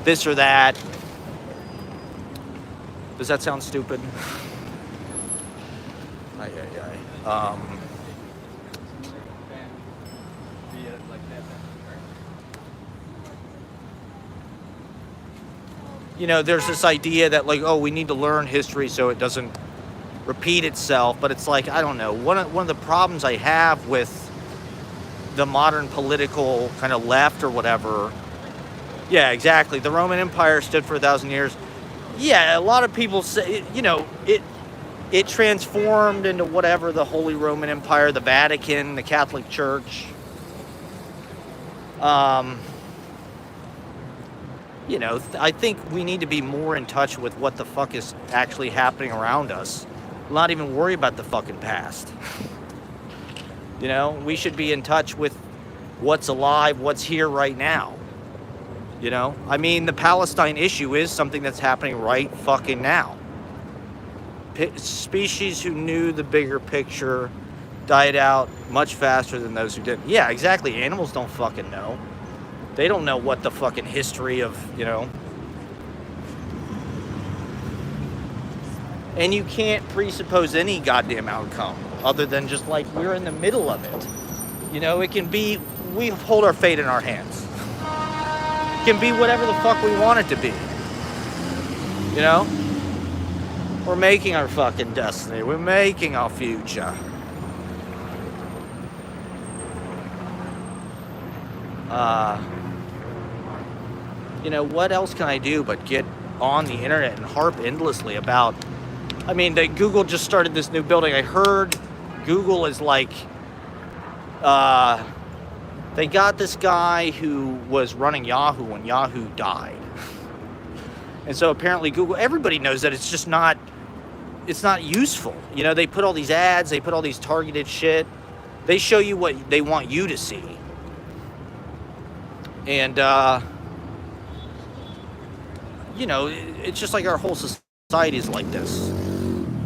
this or that? Does that sound stupid? There's this idea that like, oh, we need to learn history so it doesn't repeat itself. But it's like, I don't know. One of the problems I have with the modern political kind of left or whatever. Yeah, exactly. The Roman Empire stood for 1,000 years. Yeah, a lot of people say, it transformed into whatever, the Holy Roman Empire, the Vatican, the Catholic Church. I think we need to be more in touch with what the fuck is actually happening around us. Not even worry about the fucking past. We should be in touch with what's alive, what's here right now. The Palestine issue is something that's happening right fucking now. Species who knew the bigger picture died out much faster than those who didn't. Yeah, exactly. Animals don't fucking know. They don't know what the fucking history of, And you can't presuppose any goddamn outcome other than just like we're in the middle of it. You know, it can be, we hold our fate in our hands. It can be whatever the fuck we want it to be. You know? We're making our fucking destiny. We're making our future. You know, what else can I do but get on the internet and harp endlessly about, I mean, Google just started this new building. I heard Google is like, they got this guy who was running Yahoo when Yahoo died. And so apparently Google, everybody knows that it's just not, it's not useful. You know, they put all these ads, they put all these targeted shit. They show you what they want you to see. And, you know, it's just like our whole society is like this.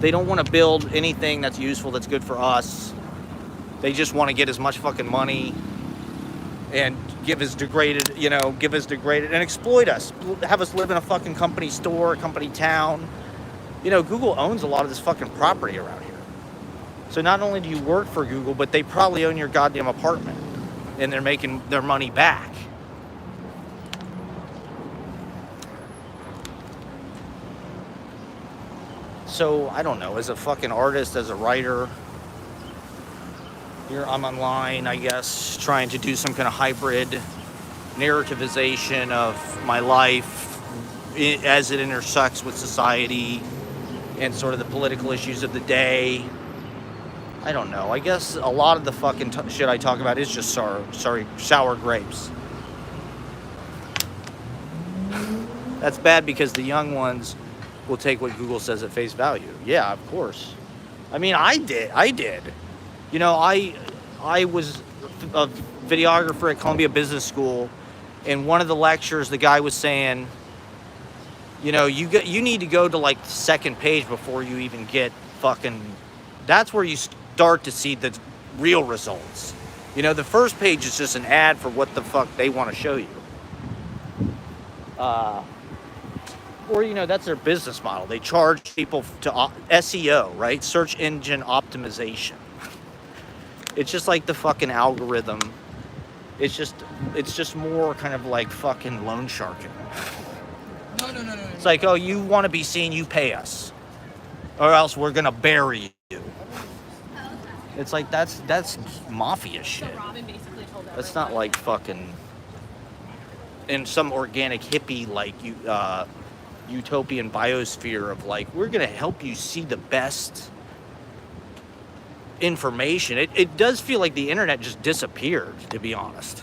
They don't want to build anything that's useful, that's good for us. They just want to get as much fucking money and give us degraded and exploit us. Have us live in a fucking company store, a company town. You know, Google owns a lot of this fucking property around here. So not only do you work for Google, but they probably own your goddamn apartment. And they're making their money back. So, I don't know, as a fucking artist, as a writer, here I'm online, I guess, trying to do some kind of hybrid narrativization of my life as it intersects with society and sort of the political issues of the day. I don't know. I guess a lot of the fucking shit I talk about is just sour grapes. That's bad because the young ones will take what Google says at face value. Yeah, of course. I mean, I did. You know, I was a videographer at Columbia Business School, and one of the lectures, the guy was saying, you know, you need to go to like the second page before you even get fucking, that's where you start to see the real results. You know, the first page is just an ad for what the fuck they want to show you. Or, you know, that's their business model. They charge people to SEO, right? Search engine optimization. It's just like the fucking algorithm. It's just more kind of like fucking loan sharking. No. It's like, oh, you want to be seen, you pay us. Or else we're going to bury you. It's like, that's mafia shit. That's not like fucking in some organic hippie like utopian biosphere of like, we're going to help you see the best information. It does feel like the internet just disappeared, to be honest.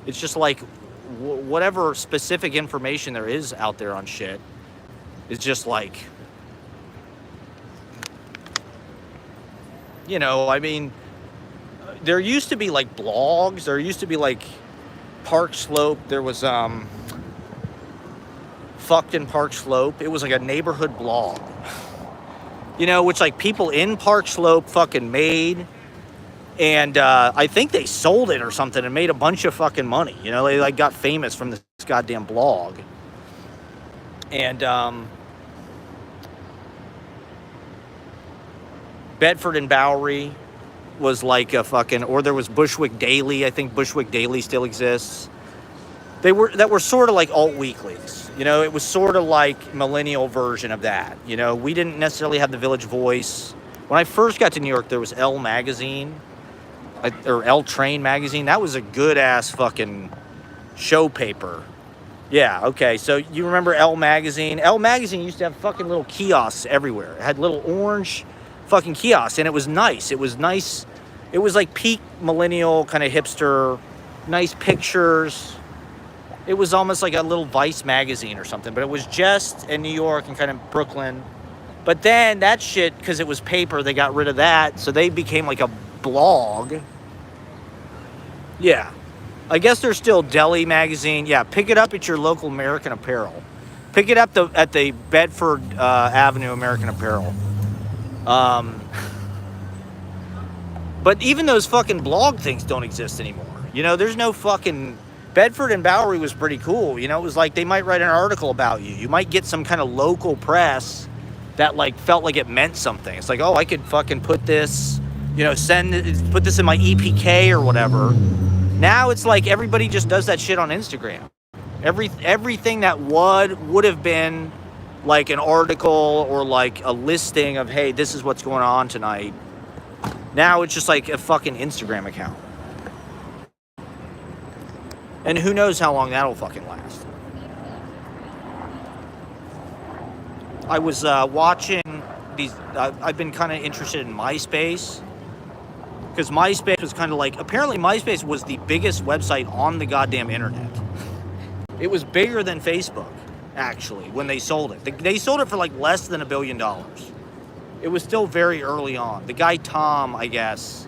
It's just like whatever specific information there is out there on shit is just like, you know, I mean, there used to be like blogs, there used to be like Park Slope, there was Fucked in Park Slope. It was like a neighborhood blog, you know, which like people in Park Slope fucking made, and I think they sold it or something and made a bunch of fucking money. You know, they like got famous from this goddamn blog. And Bedford and Bowery was like a fucking, or there was Bushwick Daily. I think Bushwick Daily still exists. That were sort of like alt weeklies. You know, it was sort of like millennial version of that. You know, we didn't necessarily have the Village Voice. When I first got to New York, there was Elle Magazine, or Elle Train Magazine. That was a good ass fucking show paper. Yeah, okay. So you remember Elle Magazine? Elle Magazine used to have fucking little kiosks everywhere. It had little orange fucking kiosks, and it was nice. It was nice. It was like peak millennial kind of hipster, nice pictures. It was almost like a little Vice magazine or something, but it was just in New York and kind of Brooklyn. But then that shit, because it was paper, they got rid of that, so they became like a blog. Yeah. I guess there's still Deli Magazine. Yeah, pick it up at your local American Apparel. Pick it up at the Bedford Avenue American Apparel. But even those fucking blog things don't exist anymore. You know, there's no fucking... Bedford and Bowery was pretty cool. You know, it was like they might write an article about you. You might get some kind of local press that like felt like it meant something. It's like, oh, I could fucking put this, put this in my EPK or whatever. Now it's like everybody just does that shit on Instagram. Everything that would have been like an article or like a listing of, hey, this is what's going on tonight. Now it's just like a fucking Instagram account. And who knows how long that'll fucking last. I was watching these, I've been kind of interested in MySpace. Because MySpace was kind of like, apparently MySpace was the biggest website on the goddamn internet. It was bigger than Facebook, actually, when they sold it. They sold it for like less than $1 billion. It was still very early on. The guy Tom, I guess,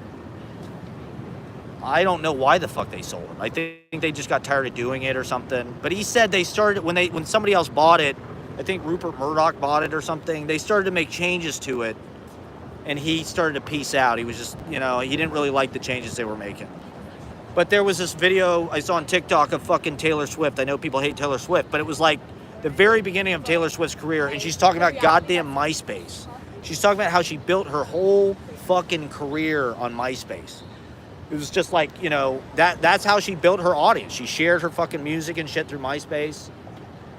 I don't know why the fuck they sold it. I think they just got tired of doing it or something. But he said they started, when somebody else bought it, I think Rupert Murdoch bought it or something, they started to make changes to it. And he started to peace out. He was just, he didn't really like the changes they were making. But there was this video I saw on TikTok of fucking Taylor Swift. I know people hate Taylor Swift, but it was like the very beginning of Taylor Swift's career, and she's talking about goddamn MySpace. She's talking about how she built her whole fucking career on MySpace. It was just like, that's how she built her audience. She shared her fucking music and shit through MySpace.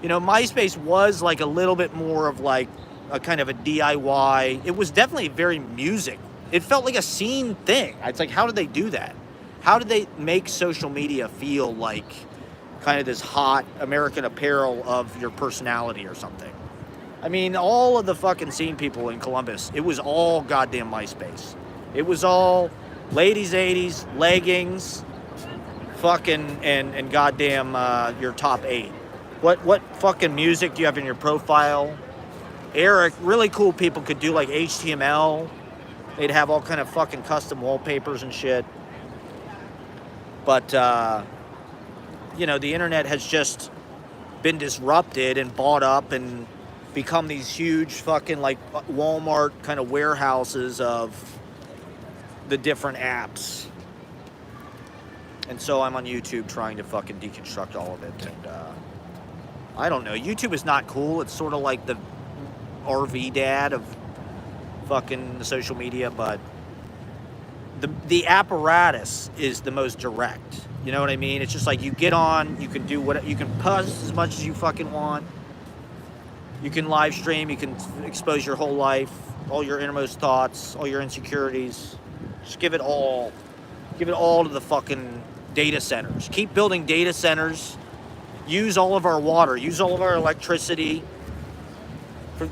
MySpace was like a little bit more of like a kind of a DIY. It was definitely very music. It felt like a scene thing. It's like, how did they do that? How did they make social media feel like kind of this hot American Apparel of your personality or something? I mean, all of the fucking scene people in Columbus, it was all goddamn MySpace. It was all ladies' 80s, leggings, fucking, and goddamn your top 8. What fucking music do you have in your profile? Eric, really cool people could do like HTML. They'd have all kind of fucking custom wallpapers and shit. But, the internet has just been disrupted and bought up and become these huge fucking like Walmart kind of warehouses of the different apps. And so I'm on YouTube trying to fucking deconstruct all of it. And I don't know. YouTube is not cool. It's sort of like the RV dad of fucking social media, but the apparatus is the most direct. You know what I mean? It's just like you get on, you can do what you can post as much as you fucking want. You can live stream, you can expose your whole life, all your innermost thoughts, all your insecurities. Just give it all to the fucking data centers. Keep building data centers. Use all of our water, use all of our electricity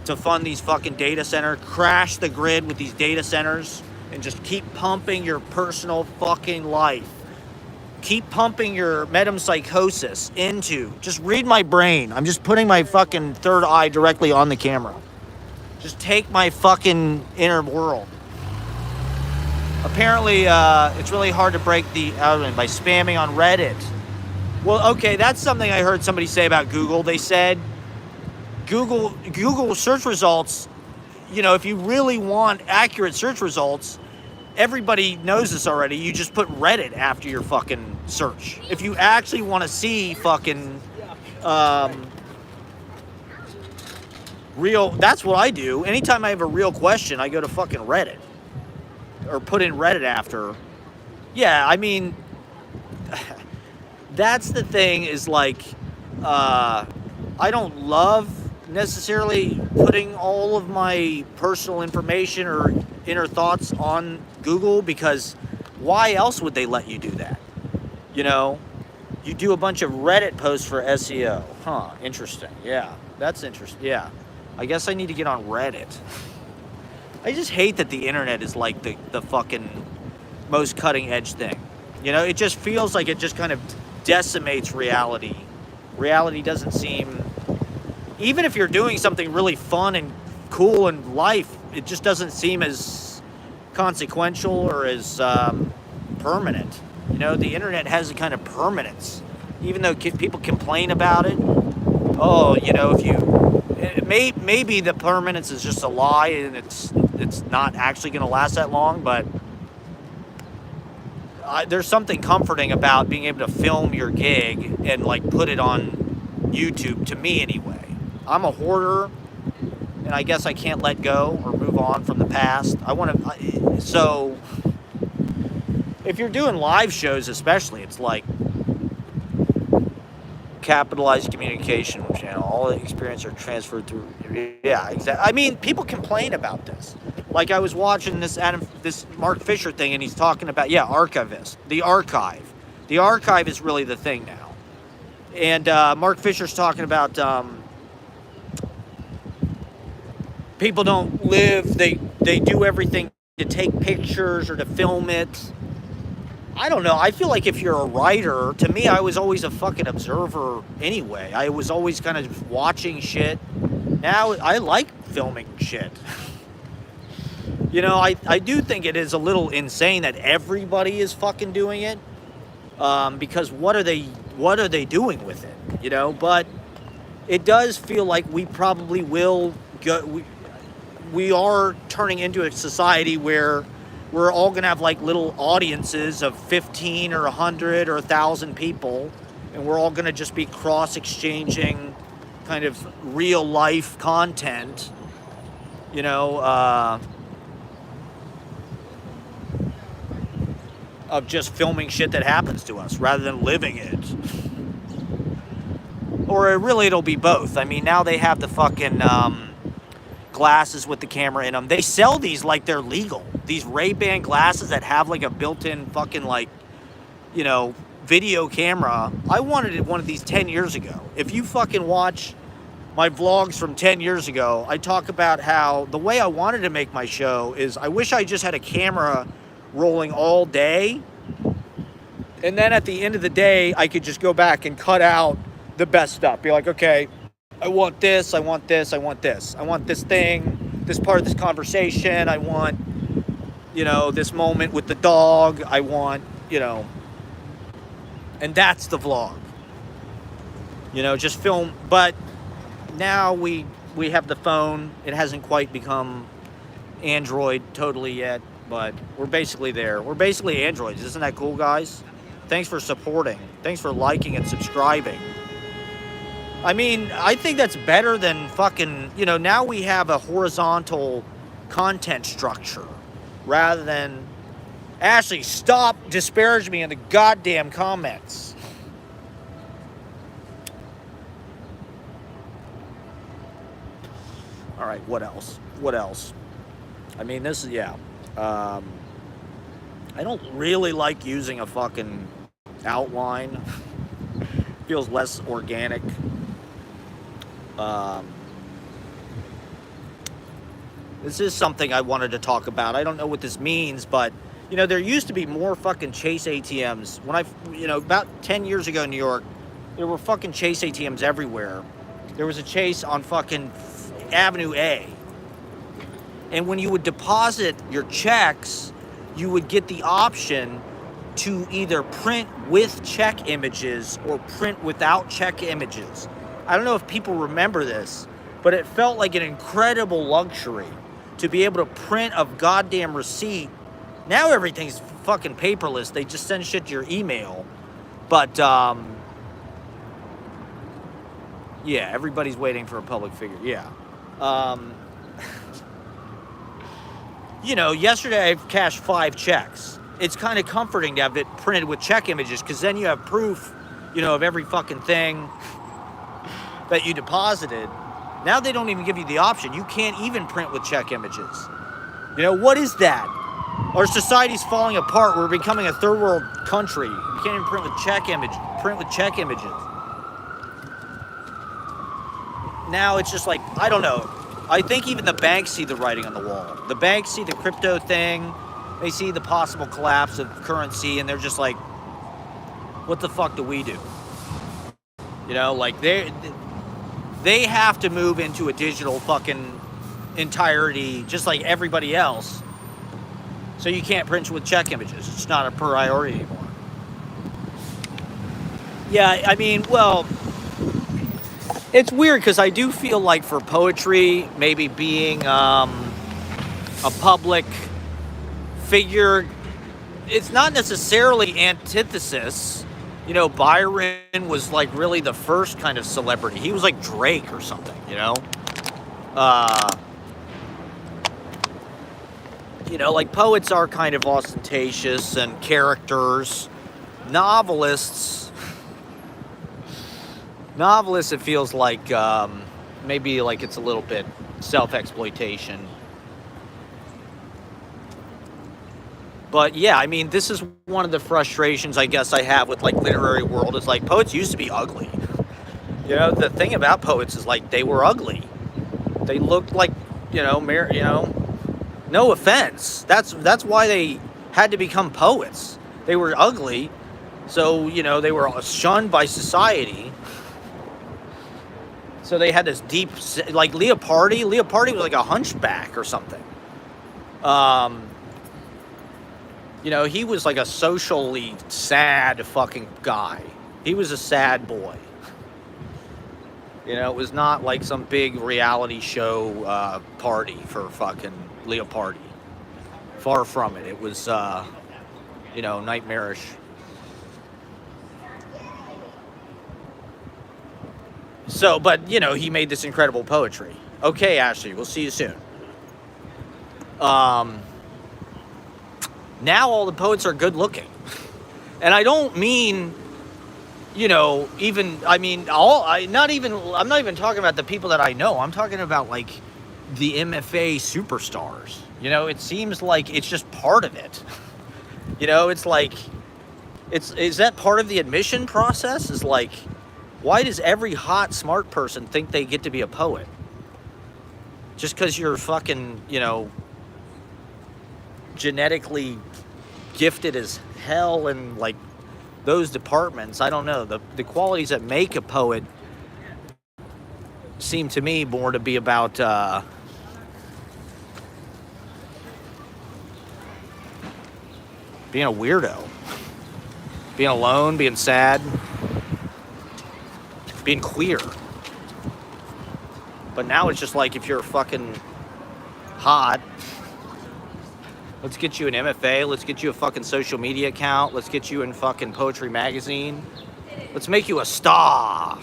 to fund these fucking data centers. Crash the grid with these data centers and just keep pumping your personal fucking life. Keep pumping your metempsychosis into. Just read my brain. I'm just putting my fucking third eye directly on the camera. Just take my fucking inner world. Apparently, it's really hard to break the algorithm by spamming on Reddit. Well, okay, that's something I heard somebody say about Google. They said Google search results, if you really want accurate search results, everybody knows this already. You just put Reddit after your fucking search. If you actually want to see fucking real, that's what I do. Anytime I have a real question, I go to fucking Reddit or put in Reddit after. Yeah, I mean, that's the thing is like, I don't love necessarily putting all of my personal information or inner thoughts on Google, because why else would they let you do that? You do a bunch of Reddit posts for SEO. Huh, interesting. Yeah, that's interesting. Yeah, I guess I need to get on Reddit. I just hate that the internet is like the fucking most cutting edge thing. It just feels like it just kind of decimates reality. Reality doesn't seem, even if you're doing something really fun and cool in life, it just doesn't seem as consequential or as permanent. The internet has a kind of permanence, even though people complain about it. Oh, maybe the permanence is just a lie and it's not actually going to last that long, but there's something comforting about being able to film your gig and like put it on YouTube, to me anyway. I'm a hoarder, and I guess I can't let go or move on from the past. I want to. So, if you're doing live shows, especially, it's like capitalized communication channel. All the experience are transferred through. Yeah, exactly. I mean, people complain about this. Like I was watching this Mark Fisher thing, and he's talking about archivist, the archive. The archive is really the thing now. And Mark Fisher's talking about people don't live. They do everything to take pictures or to film it. I don't know. I feel like if you're a writer, to me, I was always a fucking observer anyway. I was always kind of watching shit. Now I like filming shit. You know, I do think it is a little insane that everybody is fucking doing it. Because what are they doing with it? You know, but it does feel like we probably will go. We are turning into a society where we're all going to have like little audiences of 15 or 100 or 1,000 people, and we're all going to just be cross-exchanging kind of real-life content, you know, of just filming shit that happens to us rather than living it. Or really it'll be both. I mean, now they have the fucking glasses with the camera in them. They sell these like they're legal. These Ray-Ban glasses that have like a built-in fucking like, you know, video camera. I wanted one of these 10 years ago. If you fucking watch my vlogs from 10 years ago, I talk about how the way I wanted to make my show is I wish I just had a camera rolling all day. And then at the end of the day, I could just go back and cut out the best stuff. Be like, okay, I want this, I want this, I want this. I want this thing, this part of this conversation. I want, you know, this moment with the dog. I want, you know, and that's the vlog. You know, just film. But now we have the phone. It hasn't quite become Android totally yet, but we're basically there. We're basically Androids. Isn't that cool, guys? Thanks for supporting. Thanks for liking and subscribing. I mean, I think that's better than fucking, you know, now we have a horizontal content structure rather than, Ashley, stop disparaging me in the goddamn comments. All right, what else? What else? I mean, this is, I don't really like using a fucking outline. Feels less organic. This is something I wanted to talk about. I don't know what this means, but, you know, there used to be more fucking Chase ATMs. When about 10 years ago in New York, there were fucking Chase ATMs everywhere. There was a Chase on fucking Avenue A. And when you would deposit your checks, you would get the option to either print with check images or print without check images. I don't know if people remember this, but it felt like an incredible luxury to be able to print a goddamn receipt. Now everything's fucking paperless. They just send shit to your email. But, yeah, everybody's waiting for a public figure. Yeah. You know, yesterday I cashed 5 checks. It's kind of comforting to have it printed with check images, because then you have proof, you know, of every fucking thing that you deposited. Now they don't even give you the option. You can't even print with check images. You know, what is that? Our society's falling apart. We're becoming a third world country. You can't even print with check images. Now it's just like, I don't know. I think even the banks see the writing on the wall. The banks see the crypto thing. They see the possible collapse of currency, and they're just like, what the fuck do we do? You know, like they have to move into a digital fucking entirety just like everybody else. So you can't print with check images. It's not a priority anymore. Yeah, I mean, well, it's weird because I do feel like for poetry, maybe being a public figure, it's not necessarily antithesis. You know, Byron was like really the first kind of celebrity. He was like Drake or something, you know? You know, like poets are kind of ostentatious and characters. Novelists, it feels like maybe like it's a little bit self-exploitation. But yeah, I mean, this is one of the frustrations I guess I have with like literary world is like poets used to be ugly. You know, the thing about poets is like they were ugly. They looked like, no offense. That's why they had to become poets. They were ugly, so they were shunned by society. So they had this deep, like Leopardi. Leopardi was like a hunchback or something. He was like a socially sad fucking guy. He was a sad boy. It was not like some big reality show party for fucking Leopardi. Far from it. It was, nightmarish. So, but, he made this incredible poetry. Okay, Ashley, we'll see you soon. Now all the poets are good looking. And I don't mean... I'm not even talking about the people that I know. I'm talking about like the MFA superstars. It seems like it's just part of it. It's like, is that part of the admission process? Is like, why does every hot, smart person think they get to be a poet? Just because you're fucking, genetically gifted as hell and like, those departments, I don't know. The qualities that make a poet seem to me more to be about being a weirdo, being alone, being sad, being queer. But now it's just like if you're fucking hot, let's get you an MFA. Let's get you a fucking social media account. Let's get you in fucking Poetry Magazine. Let's make you a star.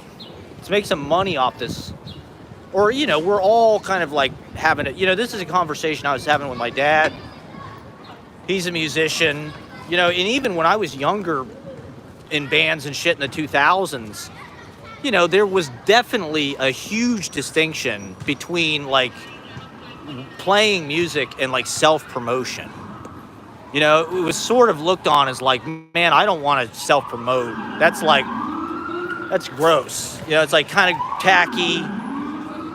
Let's make some money off this. Or, we're all kind of like having it. This is a conversation I was having with my dad. He's a musician. And even when I was younger in bands and shit in the 2000s, there was definitely a huge distinction between like playing music and like self-promotion. It was sort of looked on as like, man, I don't want to self-promote. That's gross. It's like kind of tacky.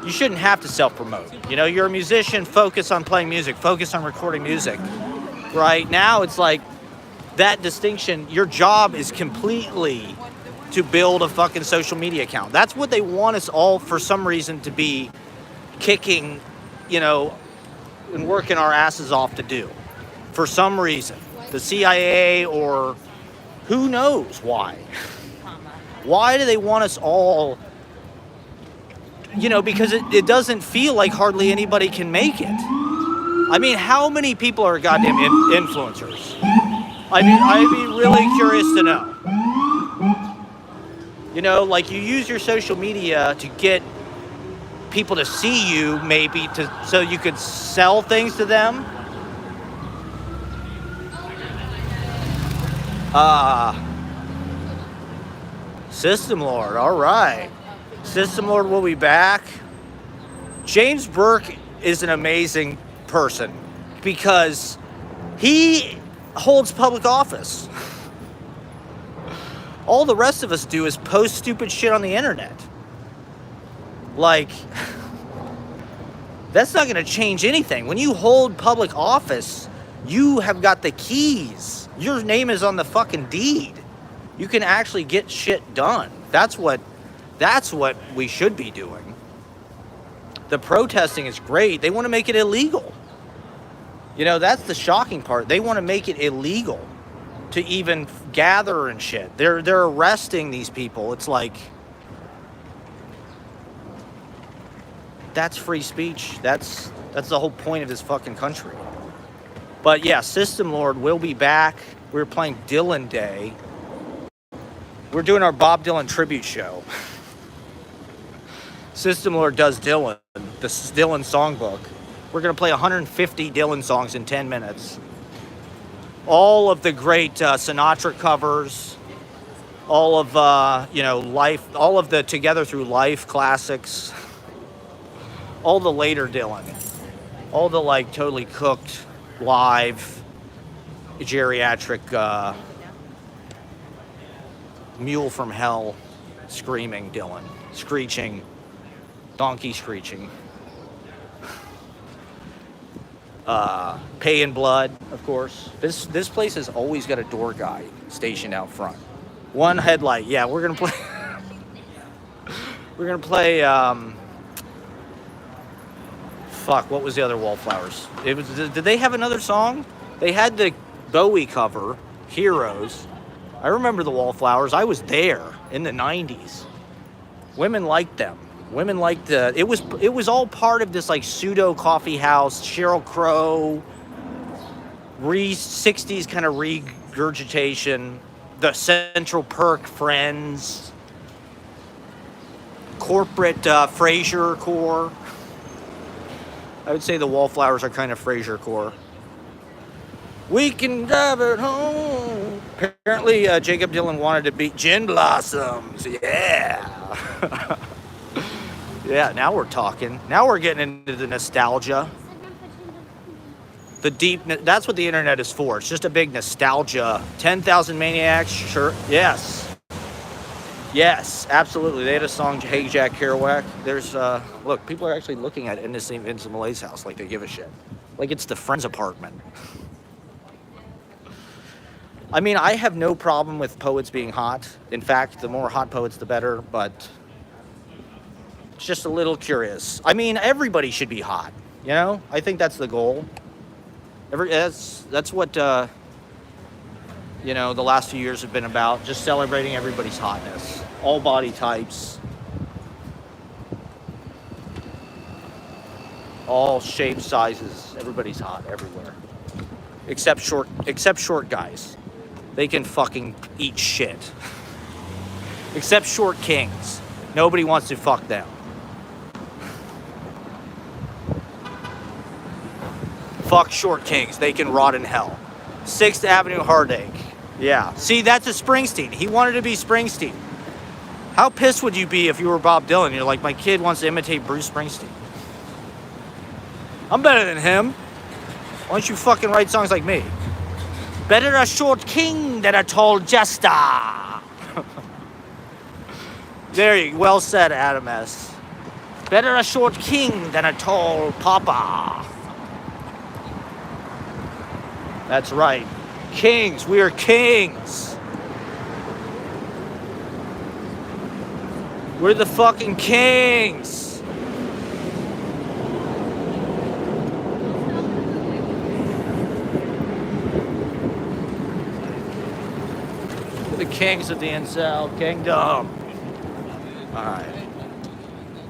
You shouldn't have to self-promote. You're a musician, focus on playing music, focus on recording music. Right now it's like that distinction, your job is completely to build a fucking social media account. That's what they want us all for some reason to be kicking and working our asses off to do. For some reason. The CIA or who knows why. Why do they want us all... because it doesn't feel like hardly anybody can make it. I mean, how many people are goddamn influencers? I'd be really curious to know. Like you use your social media to get people to see you, maybe so you could sell things to them. System Lord, all right. System Lord will be back. James Burke is an amazing person because he holds public office. All the rest of us do is post stupid shit on the internet. Like, that's not going to change anything. When you hold public office, you have got the keys. Your name is on the fucking deed. You can actually get shit done. That's what we should be doing. The protesting is great. They want to make it illegal. That's the shocking part. They want to make it illegal to even gather and shit. They're arresting these people. It's like, that's free speech. That's the whole point of this fucking country. But yeah, System Lord will be back. We're playing Dylan Day. We're doing our Bob Dylan tribute show. System Lord does Dylan. the Dylan songbook. We're going to play 150 Dylan songs in 10 minutes. All of the great Sinatra covers, all of, Life, all of the Together Through Life classics, all the later Dylan, all the, like, totally cooked, live, geriatric, Mule from Hell, screaming Dylan, screeching, donkey screeching. Pay in Blood, of course. This place has always got a door guy stationed out front. One headlight. Yeah, we're gonna play. We're gonna play. Fuck. What was the other Wallflowers? It was. Did they have another song? They had the Bowie cover, Heroes. I remember the Wallflowers. I was there in the '90s. Women liked them. Women liked the. It was all part of this like pseudo coffee house, Sheryl Crow, 60s kind of regurgitation, the Central Perk Friends, corporate Frasier core. I would say the Wallflowers are kind of Frasier core. We can drive it home. Apparently, Jakob Dylan wanted to beat Gin Blossoms. Yeah. Yeah, now we're talking. Now we're getting into the nostalgia. The deep, that's what the internet is for. It's just a big nostalgia. 10,000 Maniacs, sure. Yes. Yes, absolutely. They had a song, Hey Jack Kerouac. There's, look, people are actually looking at it in the same Vincent Malay's house like they give a shit. Like it's the friend's apartment. I mean, I have no problem with poets being hot. In fact, the more hot poets, the better, but it's just a little curious. I mean, everybody should be hot, you know? I think that's the goal. That's what, the last few years have been about, just celebrating everybody's hotness. All body types. All shapes, sizes. Everybody's hot everywhere. Except short guys. They can fucking eat shit. Except short kings. Nobody wants to fuck them. Fuck short kings. They can rot in hell. 6th Avenue Heartache. Yeah. See, that's a Springsteen. He wanted to be Springsteen. How pissed would you be if you were Bob Dylan? You're like, my kid wants to imitate Bruce Springsteen. I'm better than him. Why don't you fucking write songs like me? Better a short king than a tall jester. There you go. Well said, Adam S. Better a short king than a tall papa. That's right. Kings. We are kings. We're the fucking kings. The kings of the Incel Kingdom. Alright.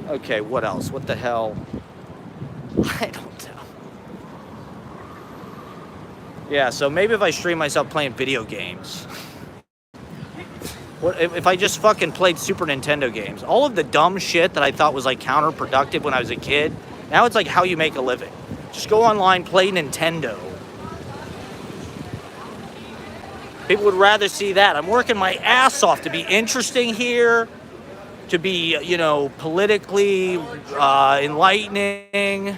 Okay, what else? What the hell? I don't know. Yeah, so maybe if I stream myself playing video games. What if I just fucking played Super Nintendo games? All of the dumb shit that I thought was like counterproductive when I was a kid, now it's like how you make a living. Just go online, play Nintendo. People would rather see that. I'm working my ass off to be interesting here, to be, politically enlightening.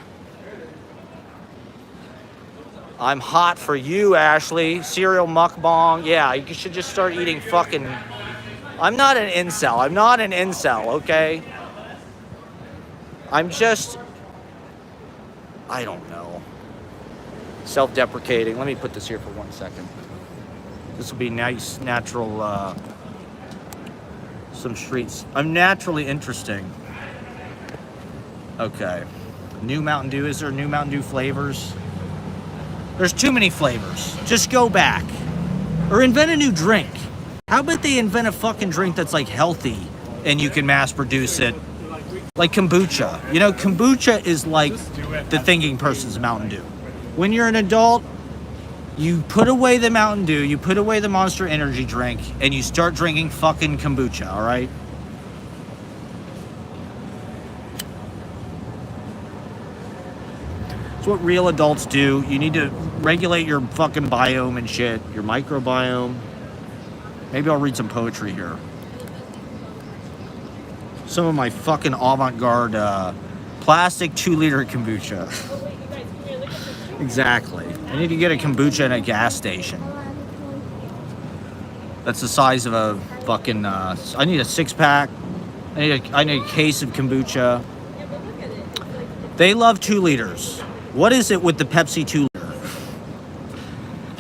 I'm hot for you, Ashley. Cereal mukbang. Yeah, you should just start eating fucking... I'm not an incel, okay? I'm just... I don't know. Self-deprecating. Let me put this here for 1 second. This will be nice, natural, some streets. I'm naturally interesting. Okay. New Mountain Dew. Is there new Mountain Dew flavors? There's too many flavors. Just go back. Or invent a new drink. How about they invent a fucking drink that's like healthy and you can mass produce it? Like kombucha. Kombucha is like the thinking person's Mountain Dew. When you're an adult, you put away the Mountain Dew, you put away the Monster Energy drink, and you start drinking fucking kombucha, all right? It's what real adults do. You need to regulate your fucking biome and shit, your microbiome. Maybe I'll read some poetry here. Some of my fucking avant-garde plastic 2-liter kombucha. Exactly. I need to get a kombucha in a gas station. That's the size of a fucking, I need a 6-pack. I need a case of kombucha. They love 2 liters. What is it with the Pepsi 2 liter?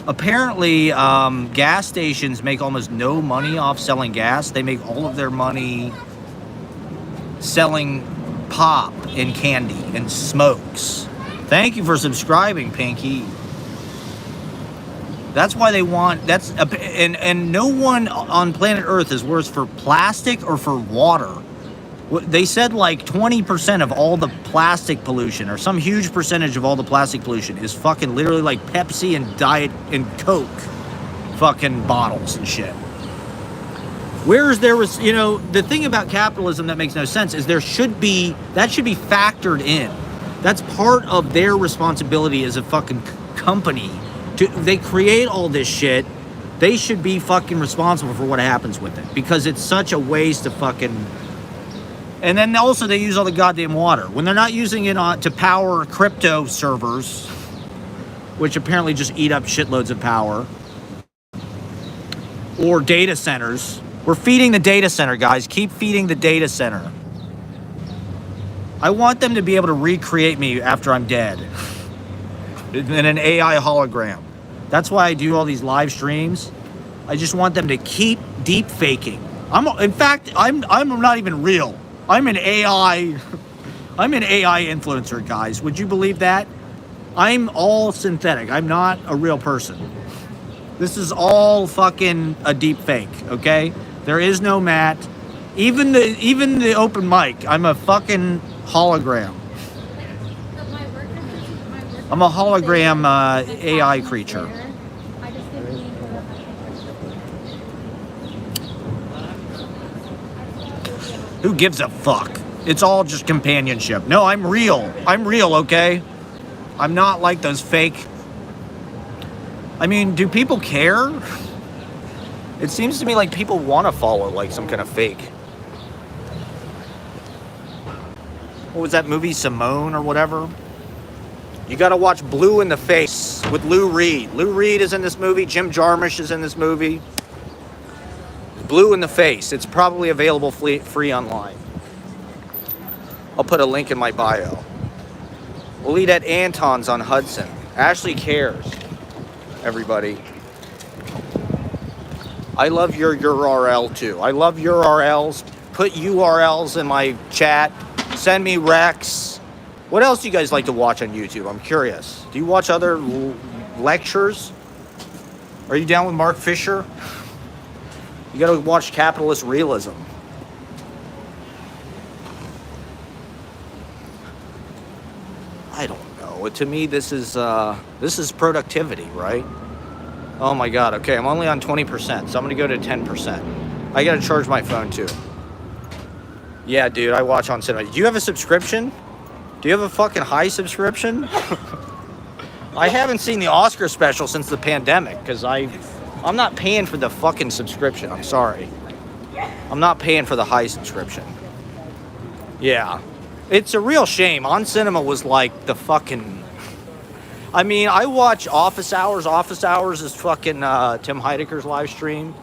Apparently, gas stations make almost no money off selling gas. They make all of their money selling pop and candy and smokes. Thank you for subscribing, Pinky. That's why they want, and no one on planet Earth is worse for plastic or for water. They said like 20% of all the plastic pollution, or some huge percentage of all the plastic pollution, is fucking literally like Pepsi and Diet and Coke fucking bottles and shit. Whereas there was, you know, the thing about capitalism that makes no sense is that should be factored in. That's part of their responsibility as a fucking company. They create all this shit. They should be fucking responsible for what happens with it, because it's such a waste of fucking. And then also they use all the goddamn water when they're not using it to power crypto servers, which apparently just eat up shitloads of power, or data centers. We're feeding the data center, guys. Keep feeding the data center. I want them to be able to recreate me after I'm dead in an AI hologram. That's why I do all these live streams. I just want them to keep deep faking. In fact, I'm not even real. I'm an AI influencer, guys. Would you believe that? I'm all synthetic. I'm not a real person. This is all fucking a deep fake, okay? There is no Matt. Even the open mic, I'm a fucking hologram. I'm a hologram AI creature. Who gives a fuck? It's all just companionship. No, I'm real. I'm real, okay? I'm not like those fake. I mean, do people care? It seems to me like people want to follow like some kind of fake. What was that movie, Simone or whatever? You gotta watch Blue in the Face with Lou Reed. Lou Reed is in this movie. Jim Jarmusch is in this movie. Blue in the Face. It's probably available free online. I'll put a link in my bio. We'll eat at Anton's on Hudson. Ashley cares, everybody. I love your URL too. I love URLs. Put URLs in my chat. Send me recs. What else do you guys like to watch on YouTube? I'm curious. Do you watch other lectures? Are you down with Mark Fisher? You gotta watch Capitalist Realism. I don't know. To me, this is productivity, right? Oh my God. Okay, I'm only on 20%, so I'm gonna go to 10%. I gotta charge my phone too. Yeah, dude, I watch on cinema. Do you have a subscription? Do you have a fucking high subscription? I haven't seen the Oscar special since the pandemic because I'm not paying for the fucking subscription. I'm sorry. I'm not paying for the high subscription. Yeah. It's a real shame. On Cinema was like the fucking... I mean, I watch Office Hours. Office Hours is fucking Tim Heidecker's live stream.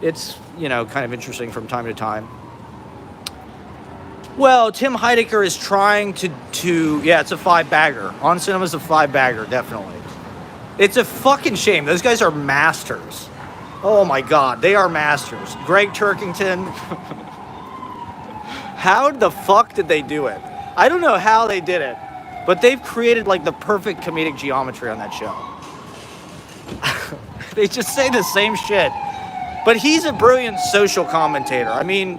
It's, you know, kind of interesting from time to time. Well, Tim Heidecker is trying to yeah, it's a 5-bagger. On Cinema's a 5-bagger, definitely. It's a fucking shame. Those guys are masters. Oh my God, they are masters. Greg Turkington. How the fuck did they do it? I don't know how they did it, but they've created like the perfect comedic geometry on that show. They just say the same shit. But he's a brilliant social commentator. I mean,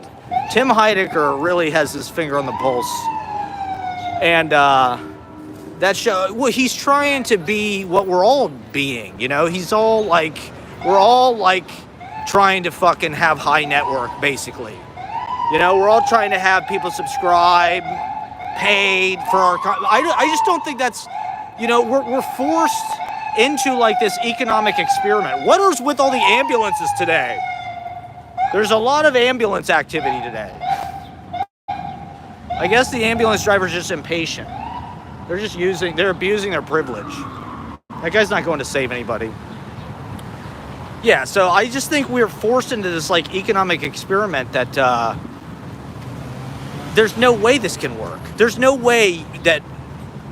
Tim Heidecker really has his finger on the pulse. And that show, well, he's trying to be what we're all being, you know? He's all like, we're all like trying to fucking have high network, basically. You know, we're all trying to have people subscribe, paid for our... I just don't think that's... we're forced into like this economic experiment. What is with all the ambulances today? There's a lot of ambulance activity today. I guess the ambulance driver's just impatient. They're abusing their privilege. That guy's not going to save anybody. Yeah, so I just think we're forced into this like economic experiment that there's no way this can work. There's no way that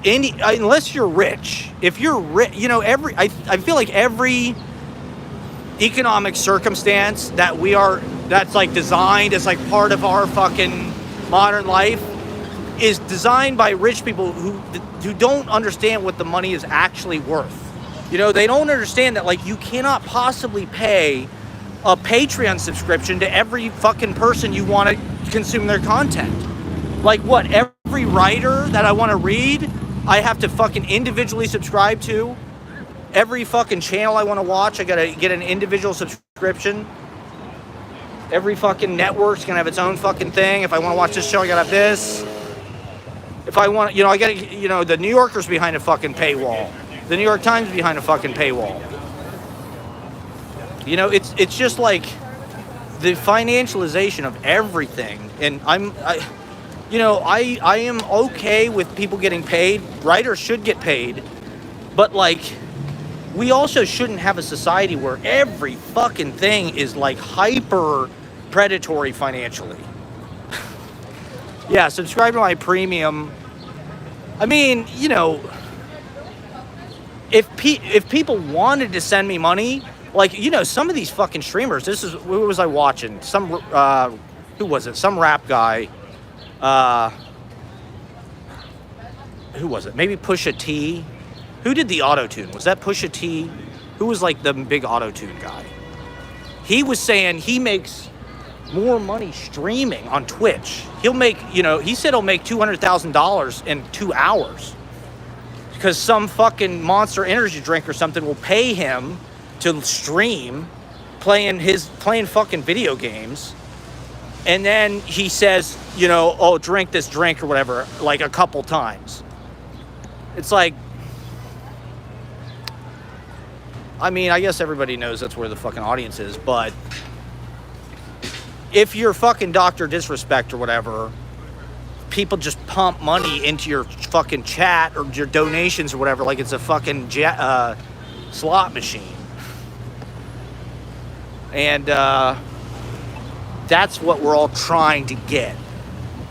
unless you're rich. If you're rich, I feel like every economic circumstance that's like designed as like part of our fucking modern life is designed by rich people who don't understand what the money is actually worth. They don't understand that like you cannot possibly pay a Patreon subscription to every fucking person you want to consume their content. Like what? Every writer that I want to read, I have to fucking individually subscribe to. Every fucking channel I want to watch, I gotta get an individual subscription. Every fucking network's gonna have its own fucking thing. If I want to watch this show, I gotta have this. If I want, I gotta, the New Yorker's behind a fucking paywall. The New York Times behind a fucking paywall. It's just like the financialization of everything. And I am okay with people getting paid. Writers should get paid. But like, we also shouldn't have a society where every fucking thing is like hyper predatory financially. Yeah, subscribe to my premium. I mean, if people wanted to send me money, like, some of these fucking streamers, what was I watching? Who was it? Some rap guy. Who was it? Maybe Pusha T. Who did the auto-tune? Was that Pusha T? Who was like the big auto-tune guy? He was saying he makes more money streaming on Twitch. He'll make, he said he'll make $200,000 in 2 hours. Because some fucking Monster Energy drink or something will pay him to stream playing fucking video games. And then he says, drink this drink or whatever, like a couple times. It's like, I mean, I guess everybody knows that's where the fucking audience is, but if you're fucking Dr. Disrespect or whatever, people just pump money into your fucking chat or your donations or whatever like it's a fucking slot machine. And that's what we're all trying to get.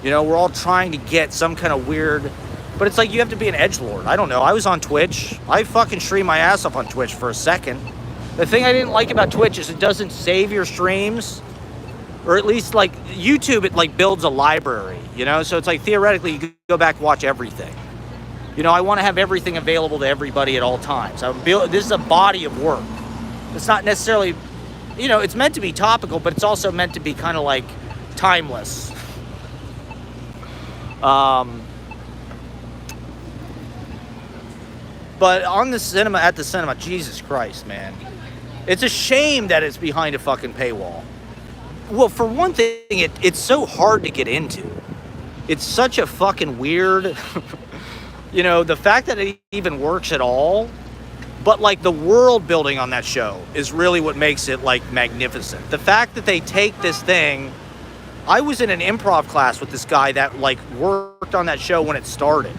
We're all trying to get some kind of weird... But it's like you have to be an edgelord. I don't know. I was on Twitch. I fucking streamed my ass off on Twitch for a second. The thing I didn't like about Twitch is it doesn't save your streams. Or at least, like, YouTube, it, like, builds a library, So it's like, theoretically, you can go back and watch everything. I want to have everything available to everybody at all times. This is a body of work. It's not necessarily... it's meant to be topical, but it's also meant to be kind of, like, timeless. But at the cinema, Jesus Christ, man. It's a shame that it's behind a fucking paywall. Well, for one thing, it's so hard to get into. It's such a fucking weird, the fact that it even works at all, but like the world building on that show is really what makes it like magnificent. The fact that they take this thing, I was in an improv class with this guy that like worked on that show when it started.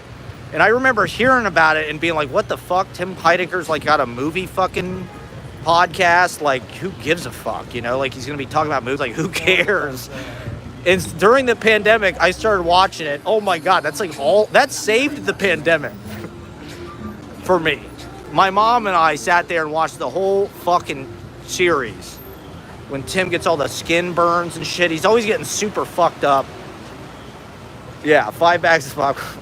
And I remember hearing about it and being like, what the fuck? Tim Heidecker's like got a movie fucking podcast. Like, who gives a fuck? Like he's going to be talking about movies. Like, who cares? And during the pandemic, I started watching it. Oh my God, that saved the pandemic for me. My mom and I sat there and watched the whole fucking series. When Tim gets all the skin burns and shit, he's always getting super fucked up. Yeah, 5 bags of popcorn.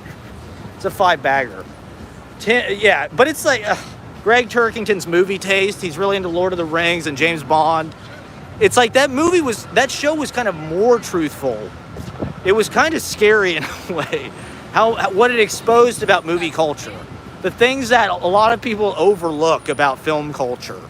It's a 5-bagger. Yeah, but it's like Greg Turkington's movie taste. He's really into Lord of the Rings and James Bond. It's like that show was kind of more truthful. It was kind of scary in a way. What it exposed about movie culture. The things that a lot of people overlook about film culture.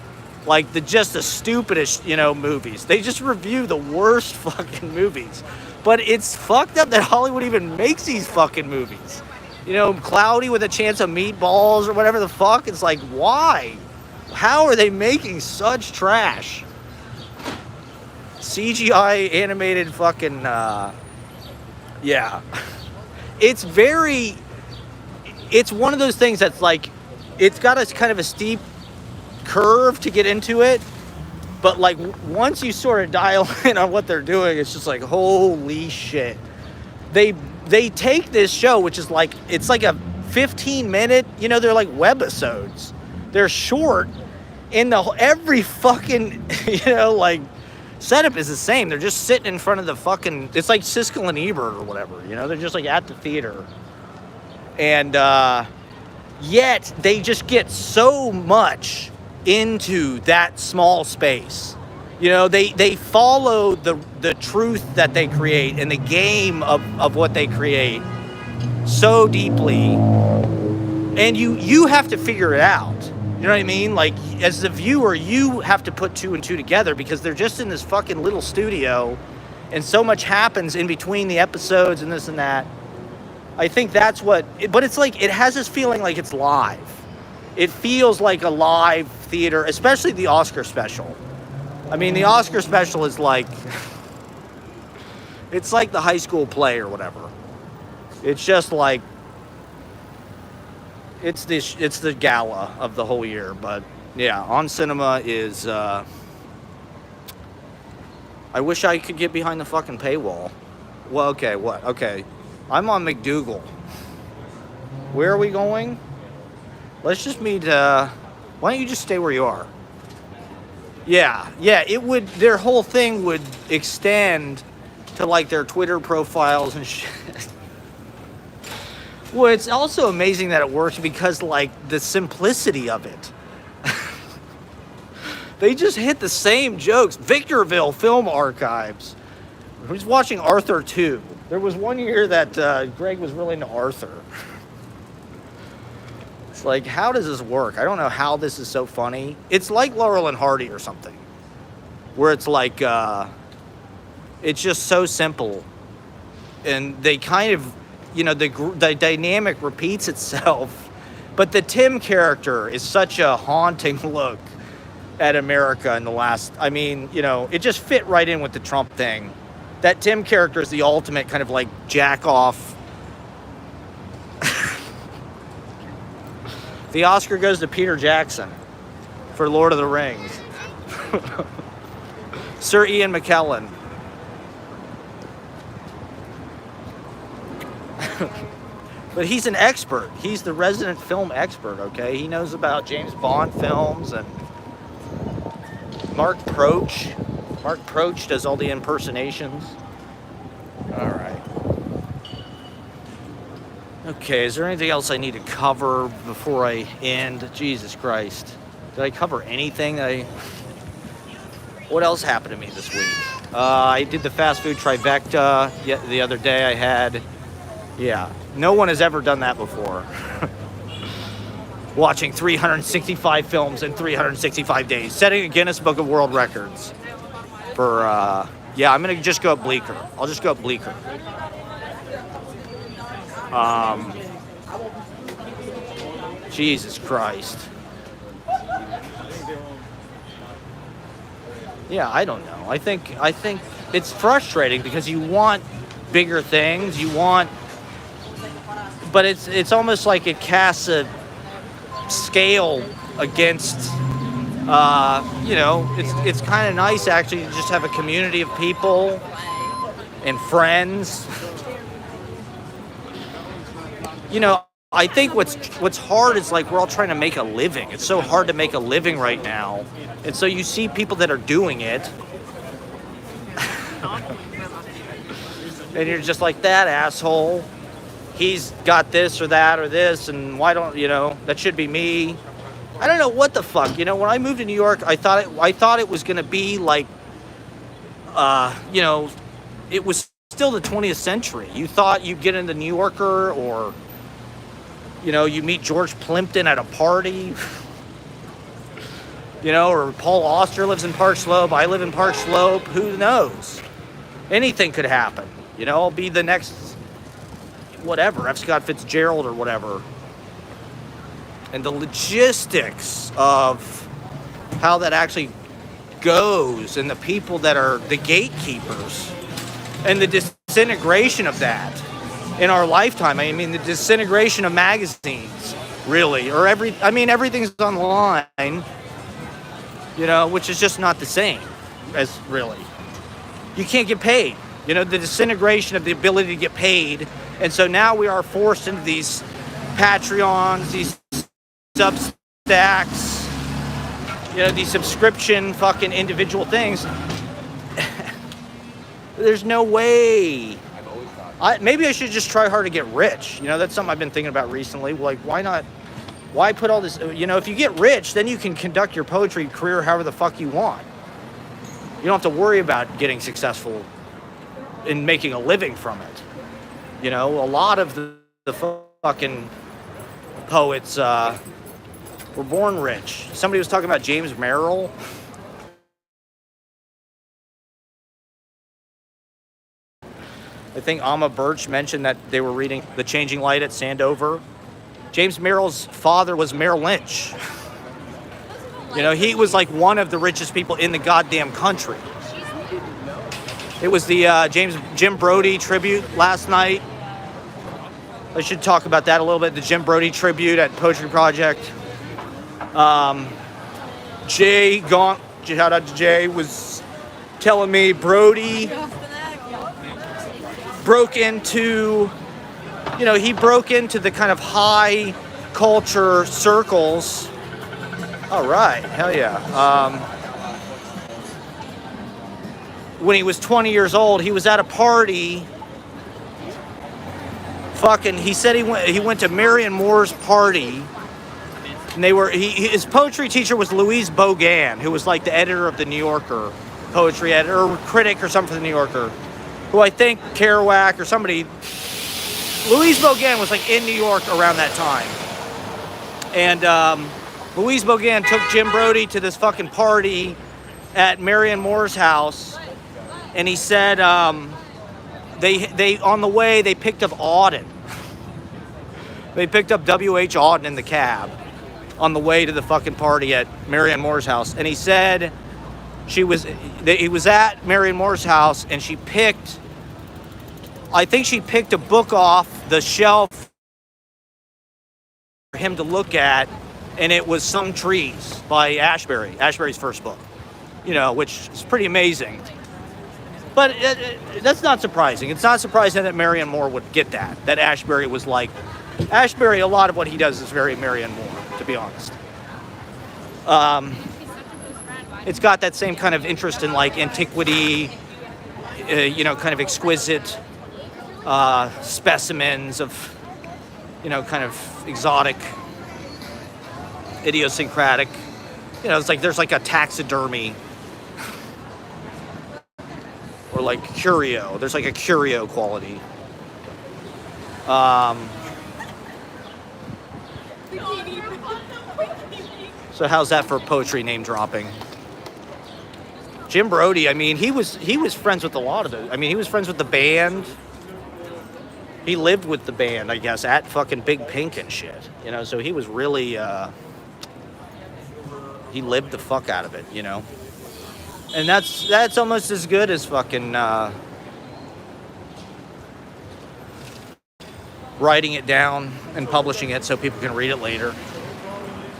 Like the stupidest, movies. They just review the worst fucking movies. But it's fucked up that Hollywood even makes these fucking movies. You know, Cloudy with a Chance of Meatballs or whatever the fuck. It's like, why? How are they making such trash? CGI animated fucking, yeah. It's one of those things that's like, it's got a kind of a steep curve to get into it. But like, once you sort of dial in on what they're doing, it's just like, holy shit. They take this show, which is like, it's like a 15-minute, you know, they're like webisodes. They're short, and every fucking, you know, like, setup is the same. They're just sitting in front of the fucking, it's like Siskel and Ebert or whatever, you know, they're just like at the theater. And yet they just get so much into that small space. You know, they follow the truth that they create and the game of what they create so deeply. And you have to figure it out. You know what I mean? Like, as the viewer, you have to put two and two together because they're just in this fucking little studio and so much happens in between the episodes and this and that. I think that's what, but it's like, it has this feeling like it's live. It feels like a live theater, especially the Oscar special. I mean, the Oscar special is like, it's like the high school play or whatever. It's just like, it's the gala of the whole year. But yeah, On Cinema is, I wish I could get behind the fucking paywall. Well, okay, what? Okay. I'm on McDougal. Where are we going? Let's just meet, why don't you just stay where you are? Yeah, it would, their whole thing would extend to like their Twitter profiles and shit. Well, it's also amazing that it works because like the simplicity of it. They just hit the same jokes. Victorville Film Archives. Who's watching Arthur 2? There was one year that Greg was really into Arthur. It's like, how does this work? I don't know how this is so funny. It's like Laurel and Hardy or something, where it's like, it's just so simple. And they kind of, you know, the dynamic repeats itself. But the Tim character is such a haunting look at America in the last, I mean, you know, it just fit right in with the Trump thing. That Tim character is the ultimate kind of like jack off. The Oscar goes to Peter Jackson for Lord of the Rings. Sir Ian McKellen. But he's an expert. He's the resident film expert, okay? He knows about James Bond films and Mark Proch. Mark Proch does all the impersonations. All right. Okay, is there anything else I need to cover before I end? Jesus Christ. Did I cover anything? What else happened to me this week? I did the fast food trifecta the other day. I had, yeah, no one has ever done that before. Watching 365 films in 365 days, setting a Guinness Book of World Records for, yeah, I'm going to just go up Bleecker. I'll just go up Bleecker. Jesus Christ. Yeah, I don't know. I think it's frustrating because you want bigger things. You want, but it's almost like it casts a scale against, you know, it's kind of nice actually to just have a community of people and friends. You know, I think what's hard is like we're all trying to make a living. It's so hard to make a living right now. And so you see people that are doing it. And you're just like, that asshole. He's got this or that or this, and why don't, you know, that should be me. I don't know what the fuck. You know, when I moved to New York, I thought it was going to be like, you know, it was still the 20th century. You thought you'd get in the New Yorker, or, you know, you meet George Plimpton at a party, you know, or Paul Auster lives in Park Slope. I live in Park Slope. Who knows? Anything could happen. You know, I'll be the next whatever, F. Scott Fitzgerald or whatever. And the logistics of how that actually goes, and the people that are the gatekeepers, and the disintegration of that in our lifetime. I mean, the disintegration of magazines, really, or everything's online, you know, which is just not the same as really. You can't get paid, you know, the disintegration of the ability to get paid. And so now we are forced into these Patreons, these Substacks, you know, these subscription fucking individual things. There's no way. Maybe I should just try hard to get rich. You know, that's something I've been thinking about recently. Like, why not? Why put all this? You know, if you get rich, then you can conduct your poetry career however the fuck you want. You don't have to worry about getting successful in making a living from it. You know, a lot of the fucking poets were born rich. Somebody was talking about James Merrill. I think Amma Birch mentioned that they were reading The Changing Light at Sandover. James Merrill's father was Merrill Lynch. You know, he was like one of the richest people in the goddamn country. It was the Jim Brody tribute last night. I should talk about that a little bit. The Jim Brody tribute at Poetry Project. Jay Gaunt, shout out to Jay, was telling me Brody broke into, you know, he broke into the kind of high culture circles. All right, hell yeah. When he was 20 years old, he was at a party. He said he went to Marion Moore's party. And his poetry teacher was Louise Bogan, who was like the editor of the New Yorker, poetry editor, or critic or something for the New Yorker, who I think Kerouac or somebody, Louise Bogan was like in New York around that time. And Louise Bogan took Jim Brody to this fucking party at Marion Moore's house. And he said they on the way, they picked up Auden. They picked up W.H. Auden in the cab on the way to the fucking party at Marion Moore's house. And he said he was at Marion Moore's house, and I think she picked a book off the shelf for him to look at, and it was Some Trees by Ashbery's first book, you know, which is pretty amazing. But that's not surprising. It's not surprising that Marion Moore would get that Ashbery was like, Ashbery, a lot of what he does is very Marion Moore, to be honest. It's got that same kind of interest in like antiquity, you know, kind of exquisite specimens of, you know, kind of exotic, idiosyncratic, you know, it's like there's like a taxidermy or like curio. There's like a curio quality. So how's that for poetry name dropping? Jim Brody, I mean, he was friends with a lot of those. I mean, he was friends with the band. He lived with the band, I guess, at fucking Big Pink and shit. You know, so he was really, he lived the fuck out of it, you know. And that's almost as good as fucking writing it down and publishing it so people can read it later.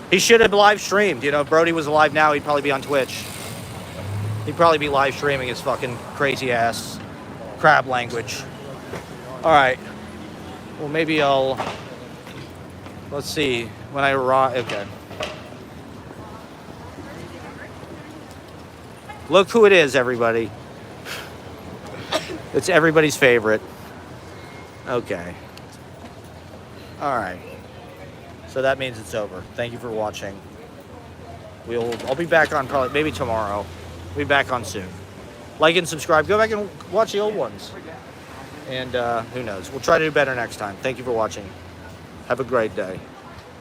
He should have live streamed. You know, if Brody was alive now, he'd probably be on Twitch. He'd probably be live streaming his fucking crazy ass crab language. All right. Well, maybe let's see. When I arrive, okay. Look who it is, everybody. It's everybody's favorite. Okay. All right. So that means it's over. Thank you for watching. I'll be back on probably, maybe tomorrow. I'll be back on soon. Like and subscribe. Go back and watch the old ones. And who knows? We'll try to do better next time. Thank you for watching. Have a great day.